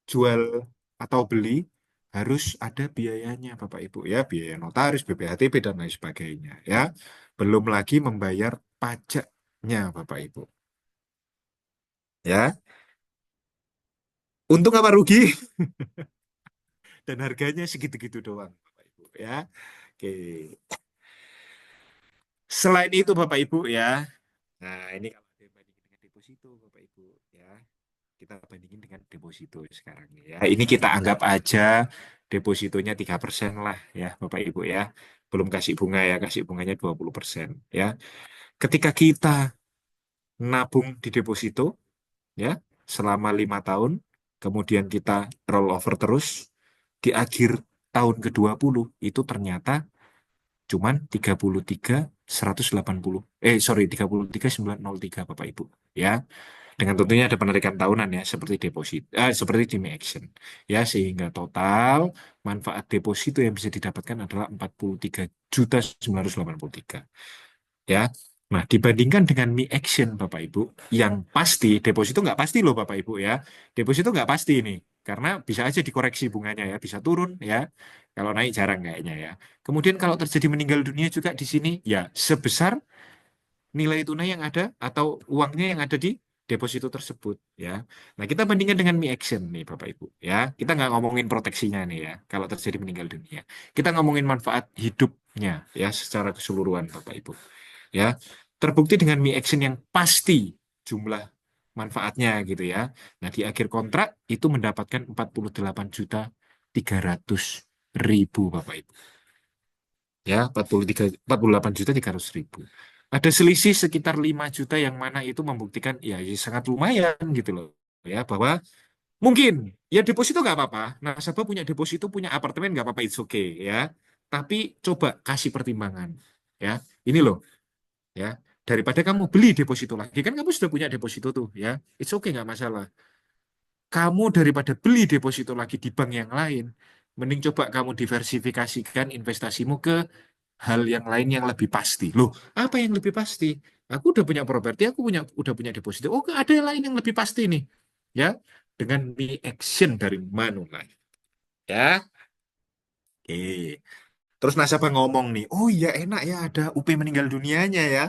jual atau beli harus ada biayanya Bapak Ibu ya. Biaya notaris, BPHTB dan lain sebagainya ya. Belum lagi membayar pajaknya Bapak Ibu. Ya, untung apa rugi? Dan harganya segitu-gitu doang, Bapak Ibu ya. Oke. Selain itu Bapak Ibu ya. Nah, ini kalau dibandingin dengan deposito Bapak Ibu ya. Kita bandingin dengan deposito sekarang nih ya. Ini kita anggap aja depositonya 3% lah ya Bapak Ibu ya. Belum kasih bunga ya, kasih bunganya 20% ya. Ketika kita nabung di deposito ya selama 5 tahun, kemudian kita roll over terus di akhir tahun ke-20 itu ternyata cuman 33.180 sorry 33.903 Bapak Ibu ya, dengan tentunya ada penarikan tahunan ya seperti deposit seperti Dimi Action ya, sehingga total manfaat deposito yang bisa didapatkan adalah 43.983 ya. Nah, dibandingkan dengan Mi Action Bapak Ibu, yang pasti deposito nggak pasti loh Bapak Ibu ya. Deposito nggak pasti ini, karena bisa aja dikoreksi bunganya ya, bisa turun ya. Kalau naik jarang kayaknya ya. Kemudian kalau terjadi meninggal dunia juga di sini, ya sebesar nilai tunai yang ada atau uangnya yang ada di deposito tersebut ya. Nah, kita bandingkan dengan Mi Action nih Bapak Ibu ya. Kita nggak ngomongin proteksinya nih ya, kalau terjadi meninggal dunia. Kita ngomongin manfaat hidupnya ya secara keseluruhan Bapak Ibu ya, terbukti dengan Mi Action yang pasti jumlah manfaatnya gitu ya. Nah, di akhir kontrak itu mendapatkan 48.300.000 Bapak Ibu ya, 48.300.000. Ada selisih sekitar 5 juta yang mana itu membuktikan ya, ya sangat lumayan gitu loh ya, bahwa mungkin ya deposito nggak apa-apa. Nasabah punya deposito, punya apartemen nggak apa-apa, it's okay ya. Tapi coba kasih pertimbangan ya. Ini loh ya. daripada kamu beli deposito lagi, kan kamu sudah punya deposito tuh ya, it's okay nggak masalah. Kamu daripada beli deposito lagi di bank yang lain, mending coba kamu diversifikasikan investasimu ke hal yang lain yang lebih pasti. Loh, apa yang lebih pasti? Aku udah punya properti, aku udah punya deposito. Oh, ada yang lain yang lebih pasti nih. Ya, dengan Mi Action dari Manulife. Ya, oke. Terus nasabah ngomong nih, oh iya enak ya ada UP meninggal dunianya ya.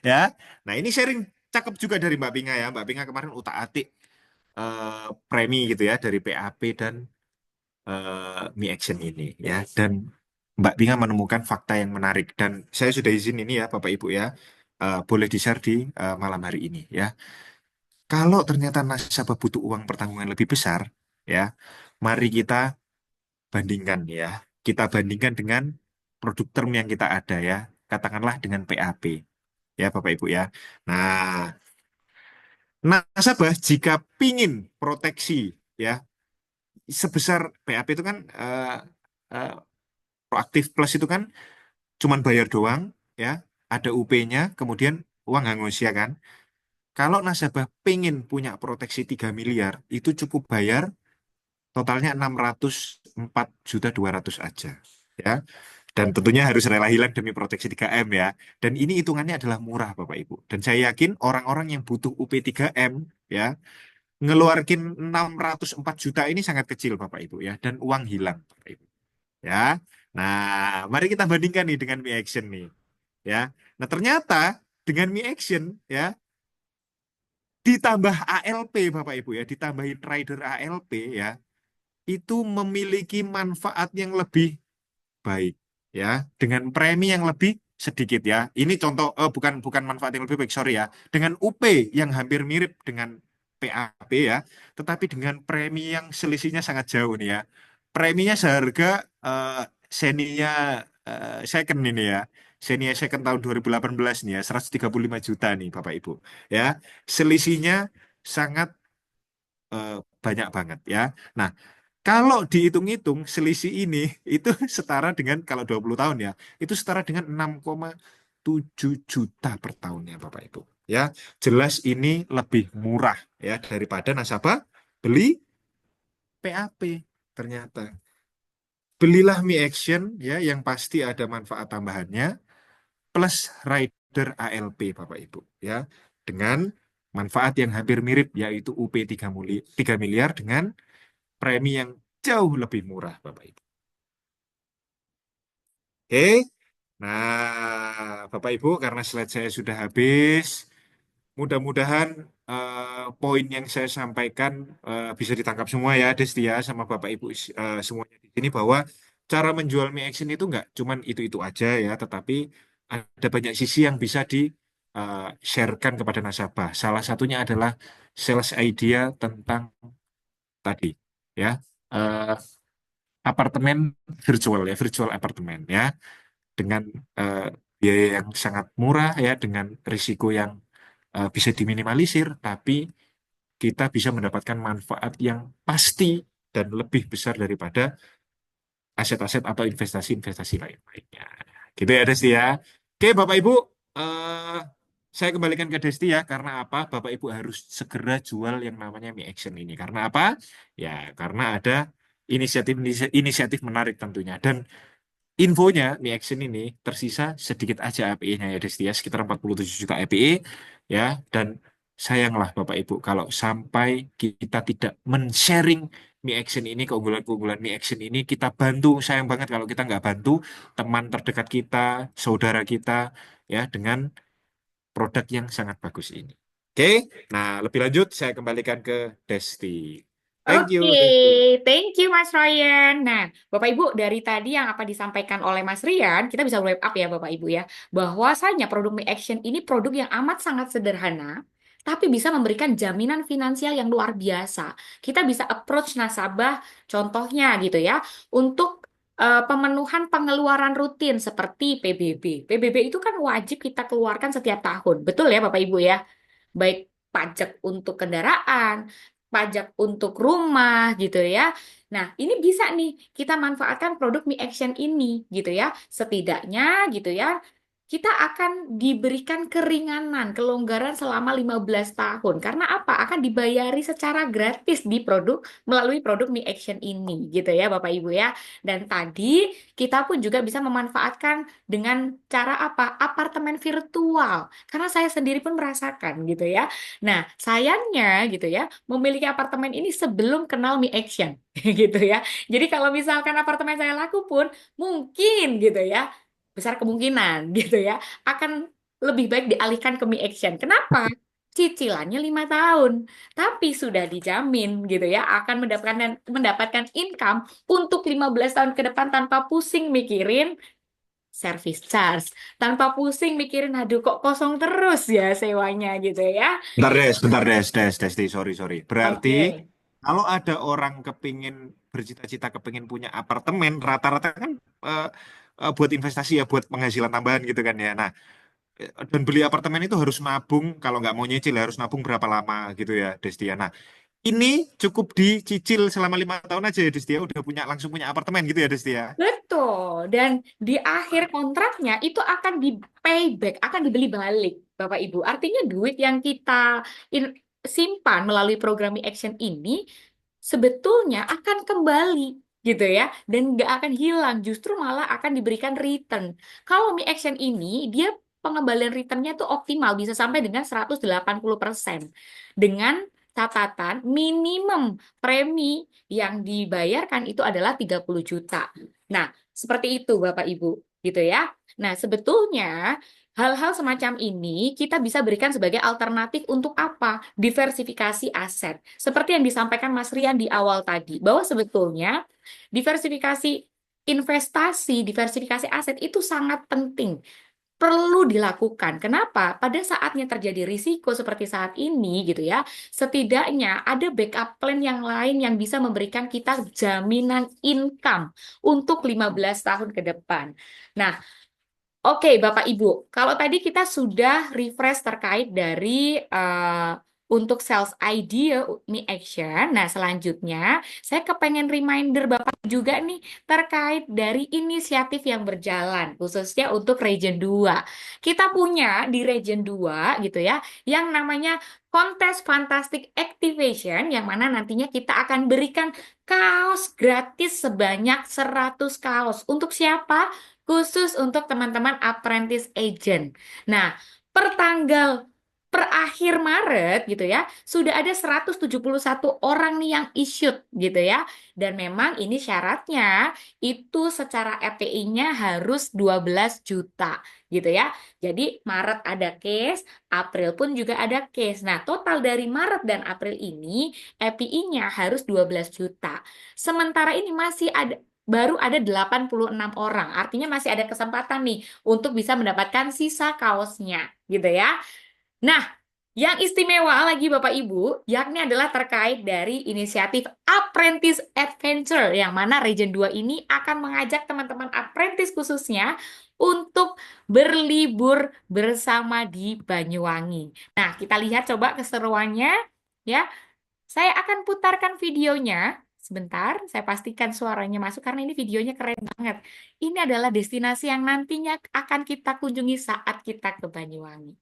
Ya, nah ini sharing cakep juga dari Mbak Pinga ya. Mbak Pinga kemarin utak-atik premi gitu ya dari PAP dan Mi Action ini ya. Dan Mbak Pinga menemukan fakta yang menarik dan saya sudah izin ini ya Bapak Ibu ya. Boleh di-share di malam hari ini ya. Kalau ternyata nasabah butuh uang pertanggungan lebih besar ya, mari kita bandingkan ya. Kita bandingkan dengan produk term yang kita ada ya. Katakanlah dengan PAP ya Bapak Ibu ya. Nah, nasabah jika pingin proteksi ya sebesar PAP itu kan eh, proaktif plus itu kan cuman bayar doang ya, ada UP-nya, kemudian uang hangus ya kan. Kalau nasabah pengen punya proteksi 3 miliar, itu cukup bayar totalnya 604.200.000 aja. Ya. Dan tentunya harus rela hilang demi proteksi 3M ya. Dan ini hitungannya adalah murah Bapak Ibu. Dan saya yakin orang-orang yang butuh UP 3M ya, ngeluarkin 604 juta ini sangat kecil Bapak Ibu ya. Dan uang hilang Bapak Ibu. Ya. Nah, mari kita bandingkan nih dengan Mi Action nih. Ya. Nah, ternyata dengan Mi Action ya, ditambah ALP Bapak Ibu ya, ditambahin rider ALP ya, itu memiliki manfaat yang lebih baik ya, dengan premi yang lebih sedikit ya. Ini contoh bukan bukan manfaat yang lebih baik, sorry ya. Dengan UP yang hampir mirip dengan PAP ya, tetapi dengan premi yang selisihnya sangat jauh nih ya. Preminya seharga eh, Xenia second ini ya. Xenia second tahun 2018 nih ya, 135 juta nih Bapak Ibu. Ya, selisihnya sangat eh, banyak banget ya. Nah, kalau dihitung-hitung selisih ini itu setara dengan kalau 20 tahun ya, itu setara dengan 6,7 juta per tahunnya Bapak Ibu. Ya, jelas ini lebih murah ya daripada nasabah beli PAP ternyata. Belilah Mi Action ya yang pasti ada manfaat tambahannya plus rider ALP Bapak Ibu ya. Dengan manfaat yang hampir mirip yaitu UP 3 miliar dengan premi yang jauh lebih murah Bapak Ibu. Oke, nah Bapak Ibu karena slide saya sudah habis, mudah-mudahan poin yang saya sampaikan bisa ditangkap semua ya Desti ya sama Bapak Ibu semuanya di sini bahwa cara menjual Mi Action itu nggak cuman itu-itu aja ya, tetapi ada banyak sisi yang bisa di sharekan kepada nasabah. Salah satunya adalah sales idea tentang tadi ya. eh, Apartemen virtual ya, virtual apartemen ya, dengan eh, biaya yang sangat murah ya, dengan risiko yang bisa diminimalisir, tapi kita bisa mendapatkan manfaat yang pasti dan lebih besar daripada aset-aset atau investasi-investasi lain-lainnya. Gitu ya, Desti ya. Oke, Bapak Ibu, eh, saya kembalikan ke Desti ya. Karena apa? Bapak Ibu harus segera jual yang namanya Mi Action ini. Karena apa? Ya, karena ada inisiatif menarik tentunya. Dan infonya, Mi Action ini tersisa sedikit aja API-nya ya, Desti ya, sekitar 47 juta API ya. Dan sayanglah Bapak Ibu kalau sampai kita tidak men-sharing Mi Action ini, keunggulan-keunggulan Mi Action ini, kita bantu, sayang banget kalau kita nggak bantu teman terdekat kita, saudara kita ya dengan produk yang sangat bagus ini. Oke, nah lebih lanjut saya kembalikan ke Desti. Thank you, Oke, Desti. thank you Mas Ryan. Nah, Bapak Ibu, dari tadi yang apa disampaikan oleh Mas Rian, kita bisa wrap up ya Bapak Ibu ya, bahwasanya produk Me Action ini produk yang amat sangat sederhana, tapi bisa memberikan jaminan finansial yang luar biasa. Kita bisa approach nasabah, contohnya gitu ya, untuk pemenuhan pengeluaran rutin seperti PBB. PBB itu kan wajib kita keluarkan setiap tahun, betul ya Bapak Ibu ya? Baik pajak untuk kendaraan, pajak untuk rumah gitu ya. Nah, ini bisa nih kita manfaatkan produk Mi Action ini gitu ya. Setidaknya gitu ya, kita akan diberikan keringanan, kelonggaran selama 15 tahun. Karena apa? Akan dibayari secara gratis di produk melalui produk Mi Action ini, gitu ya Bapak Ibu ya. Dan tadi kita pun juga bisa memanfaatkan dengan cara apa? Apartemen virtual. Karena saya sendiri pun merasakan gitu ya. Nah, sayangnya gitu ya, memiliki apartemen ini sebelum kenal Mi Action gitu ya. Jadi kalau misalkan apartemen saya laku pun mungkin gitu ya, besar kemungkinan gitu ya akan lebih baik dialihkan ke Mi Action. Kenapa? Cicilannya 5 tahun, tapi sudah dijamin gitu ya akan mendapatkan income untuk 15 tahun ke depan tanpa pusing mikirin service charge, tanpa pusing mikirin aduh kok kosong terus ya sewanya gitu ya. Bentar Des, Desti, sorry. Berarti Oke. kalau ada orang kepingin bercita-cita kepingin punya apartemen, rata-rata kan eh, buat investasi ya, buat penghasilan tambahan gitu kan ya. Nah, dan beli apartemen itu harus nabung, kalau nggak mau nyicil harus nabung berapa lama gitu ya, Desti ya. Nah, ini cukup dicicil selama 5 tahun aja ya, Desti ya. Udah langsung punya apartemen gitu ya, Desti ya. Betul, dan di akhir kontraknya itu akan di payback, akan dibeli balik, Bapak Ibu. Artinya duit yang kita in- simpan melalui program Mi Action ini sebetulnya akan kembali, gitu ya, dan nggak akan hilang, justru malah akan diberikan return. Kalau Mi Action ini, dia pengembalian returnnya tuh optimal, bisa sampai dengan 180%. Dengan catatan minimum premi yang dibayarkan itu adalah 30 juta. Nah, seperti itu Bapak Ibu, gitu ya. Nah, sebetulnya hal-hal semacam ini kita bisa berikan sebagai alternatif untuk apa? Diversifikasi aset. Seperti yang disampaikan Mas Rian di awal tadi, bahwa sebetulnya diversifikasi investasi, diversifikasi aset itu sangat penting, perlu dilakukan. Kenapa? Pada saatnya terjadi risiko seperti saat ini gitu ya, setidaknya ada backup plan yang lain yang bisa memberikan kita jaminan income untuk 15 tahun ke depan. Nah, oke, Bapak Ibu. Kalau tadi kita sudah refresh terkait dari untuk sales idea Mi Action. Nah, selanjutnya saya kepengen reminder Bapak juga nih terkait dari inisiatif yang berjalan khususnya untuk Region 2. Kita punya di Region 2 gitu ya yang namanya Kontes Fantastic Activation yang mana nantinya kita akan berikan kaos gratis sebanyak 100 kaos. Untuk siapa? Khusus untuk teman-teman apprentice agent. Nah, per tanggal per akhir Maret gitu ya, sudah ada 171 orang nih yang issued gitu ya. Dan memang ini syaratnya itu secara RTI-nya harus 12 juta gitu ya. Jadi Maret ada case, April pun juga ada case. Nah, total dari Maret dan April ini RTI-nya harus 12 juta. Sementara ini masih ada baru ada 86 orang. Artinya masih ada kesempatan nih untuk bisa mendapatkan sisa kaosnya, gitu ya. Nah, yang istimewa lagi Bapak Ibu, yakni adalah terkait dari inisiatif Apprentice Adventure, yang mana Region 2 ini akan mengajak teman-teman apprentice khususnya untuk berlibur bersama di Banyuwangi. Nah, kita lihat coba keseruannya, ya. Saya akan putarkan videonya. Sebentar, saya pastikan suaranya masuk karena ini videonya keren banget. Ini adalah destinasi yang nantinya akan kita kunjungi saat kita ke Banyuwangi.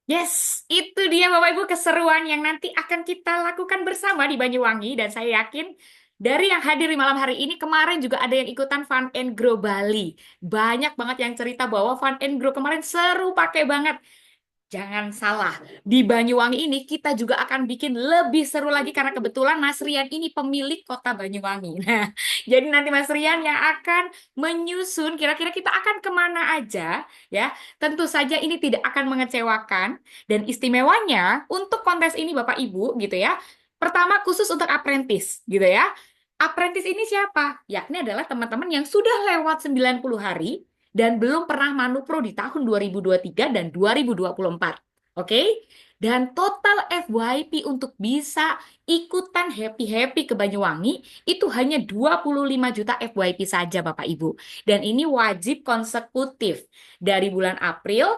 Yes, itu dia Bapak Ibu keseruan yang nanti akan kita lakukan bersama di Banyuwangi, dan saya yakin dari yang hadir di malam hari ini kemarin juga ada yang ikutan Fun and Grow Bali. Banyak banget yang cerita bahwa Fun and Grow kemarin seru pakai banget. Jangan salah, di Banyuwangi ini kita juga akan bikin lebih seru lagi karena kebetulan Mas Rian ini pemilik kota Banyuwangi. Nah, jadi nanti Mas Rian yang akan menyusun kira-kira kita akan kemana aja ya. Tentu saja ini tidak akan mengecewakan dan istimewanya untuk kontes ini Bapak Ibu gitu ya. Pertama khusus untuk apprentice gitu ya. Apprentice ini siapa? Yakni adalah teman-teman yang sudah lewat 90 hari dan belum pernah manupro di tahun 2023 dan 2024. Oke? Dan total FYP untuk bisa ikutan happy-happy ke Banyuwangi itu hanya 25 juta FYP saja Bapak Ibu. Dan ini wajib konsekutif dari bulan April,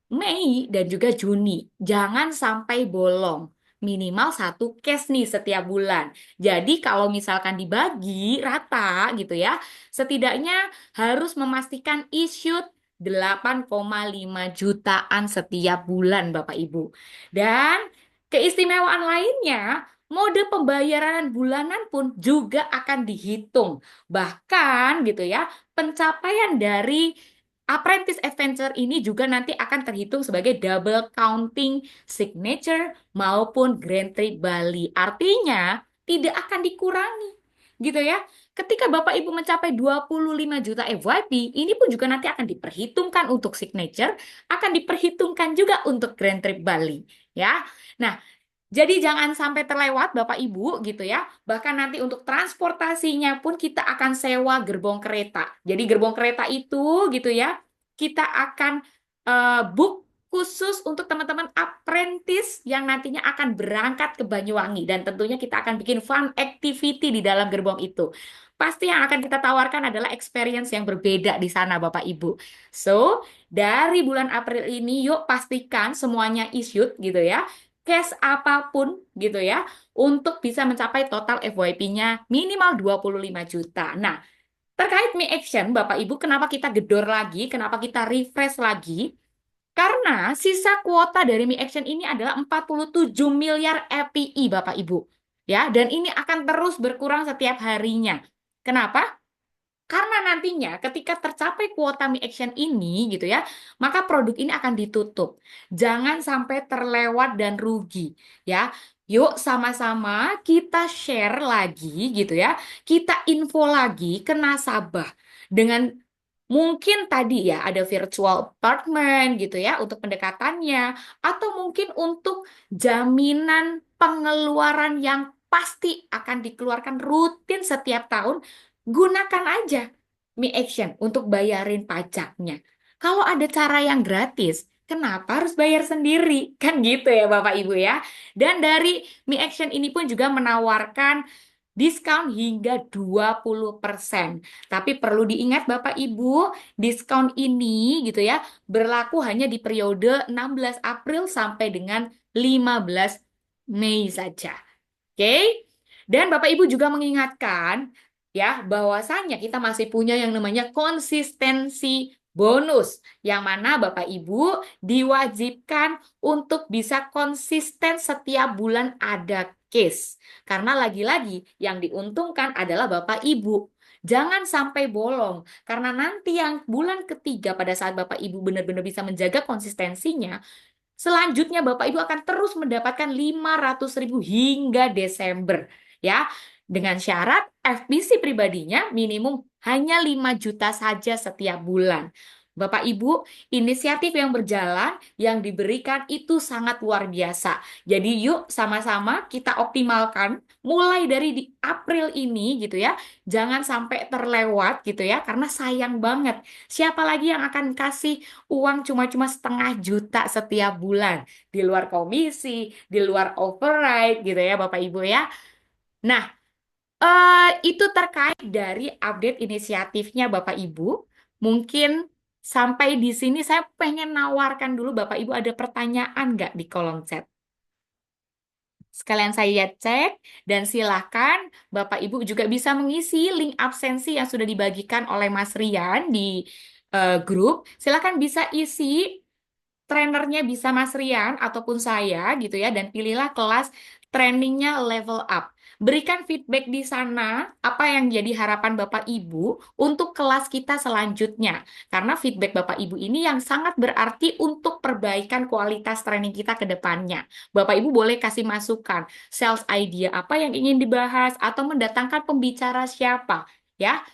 Mei, dan juga Juni. Jangan sampai bolong. Minimal satu case nih setiap bulan. Jadi kalau misalkan dibagi rata gitu ya, setidaknya harus memastikan issued 8,5 jutaan setiap bulan Bapak Ibu. Dan keistimewaan lainnya, mode pembayaran bulanan pun juga akan dihitung. Bahkan gitu ya, pencapaian dari Apprentice Adventure ini juga nanti akan terhitung sebagai double counting signature maupun Grand Trip Bali. Artinya tidak akan dikurangi. Gitu ya. Ketika Bapak Ibu mencapai 25 juta FYP, ini pun juga nanti akan diperhitungkan untuk signature, akan diperhitungkan juga untuk Grand Trip Bali, ya. Nah, jadi jangan sampai terlewat Bapak Ibu gitu ya. Bahkan nanti untuk transportasinya pun kita akan sewa gerbong kereta. Jadi gerbong kereta itu gitu ya, kita akan book khusus untuk teman-teman apprentice yang nantinya akan berangkat ke Banyuwangi. Dan tentunya kita akan bikin fun activity di dalam gerbong itu. Pasti yang akan kita tawarkan adalah experience yang berbeda di sana Bapak Ibu. So, dari bulan April ini yuk pastikan semuanya issued gitu ya, cash apapun gitu ya, untuk bisa mencapai total FYP-nya minimal 25 juta. Nah, terkait Mi Action, Bapak Ibu, kenapa kita gedor lagi, kenapa kita refresh lagi? Karena sisa kuota dari Mi Action ini adalah 47 miliar EPI, Bapak Ibu. Ya, dan ini akan terus berkurang setiap harinya. Kenapa? Karena nantinya ketika tercapai kuota Mi Action ini gitu ya, maka produk ini akan ditutup. Jangan sampai terlewat dan rugi ya. Yuk sama-sama kita share lagi gitu ya. Kita info lagi ke nasabah dengan mungkin tadi ya ada virtual apartment gitu ya untuk pendekatannya atau mungkin untuk jaminan pengeluaran yang pasti akan dikeluarkan rutin setiap tahun. Gunakan aja Mi Action untuk bayarin pajaknya. Kalau ada cara yang gratis, kenapa harus bayar sendiri? Kan gitu ya Bapak Ibu ya. Dan dari Mi Action ini pun juga menawarkan diskon hingga 20%. Tapi perlu diingat Bapak Ibu, diskon ini gitu ya, berlaku hanya di periode 16 April sampai dengan 15 Mei saja. Oke? Dan Bapak Ibu juga mengingatkan ya bahwasanya kita masih punya yang namanya konsistensi bonus yang mana Bapak Ibu diwajibkan untuk bisa konsisten setiap bulan ada case. Karena lagi-lagi yang diuntungkan adalah Bapak Ibu. Jangan sampai bolong, karena nanti yang bulan ketiga pada saat Bapak Ibu benar-benar bisa menjaga konsistensinya, selanjutnya Bapak Ibu akan terus mendapatkan 500.000 hingga Desember ya. Dengan syarat FBC pribadinya minimum hanya 5 juta saja setiap bulan. Bapak Ibu, inisiatif yang berjalan yang diberikan itu sangat luar biasa. Jadi yuk sama-sama kita optimalkan mulai dari di April ini gitu ya. Jangan sampai terlewat gitu ya karena sayang banget. Siapa lagi yang akan kasih uang cuma-cuma 0,5 juta setiap bulan di luar komisi, di luar override gitu ya Bapak Ibu ya. Nah, itu terkait dari update inisiatifnya Bapak Ibu. Mungkin sampai di sini saya pengen nawarkan dulu Bapak Ibu ada pertanyaan nggak di kolom chat. Sekalian saya cek dan silakan Bapak Ibu juga bisa mengisi link absensi yang sudah dibagikan oleh Mas Rian di grup. Silakan bisa isi, trainernya bisa Mas Rian ataupun saya gitu ya, dan pilihlah kelas trainingnya level up. Berikan feedback di sana, apa yang jadi harapan Bapak Ibu untuk kelas kita selanjutnya. Karena feedback Bapak Ibu ini yang sangat berarti untuk perbaikan kualitas training kita ke depannya. Bapak Ibu boleh kasih masukan, sales idea apa yang ingin dibahas, atau mendatangkan pembicara siapa. Ya,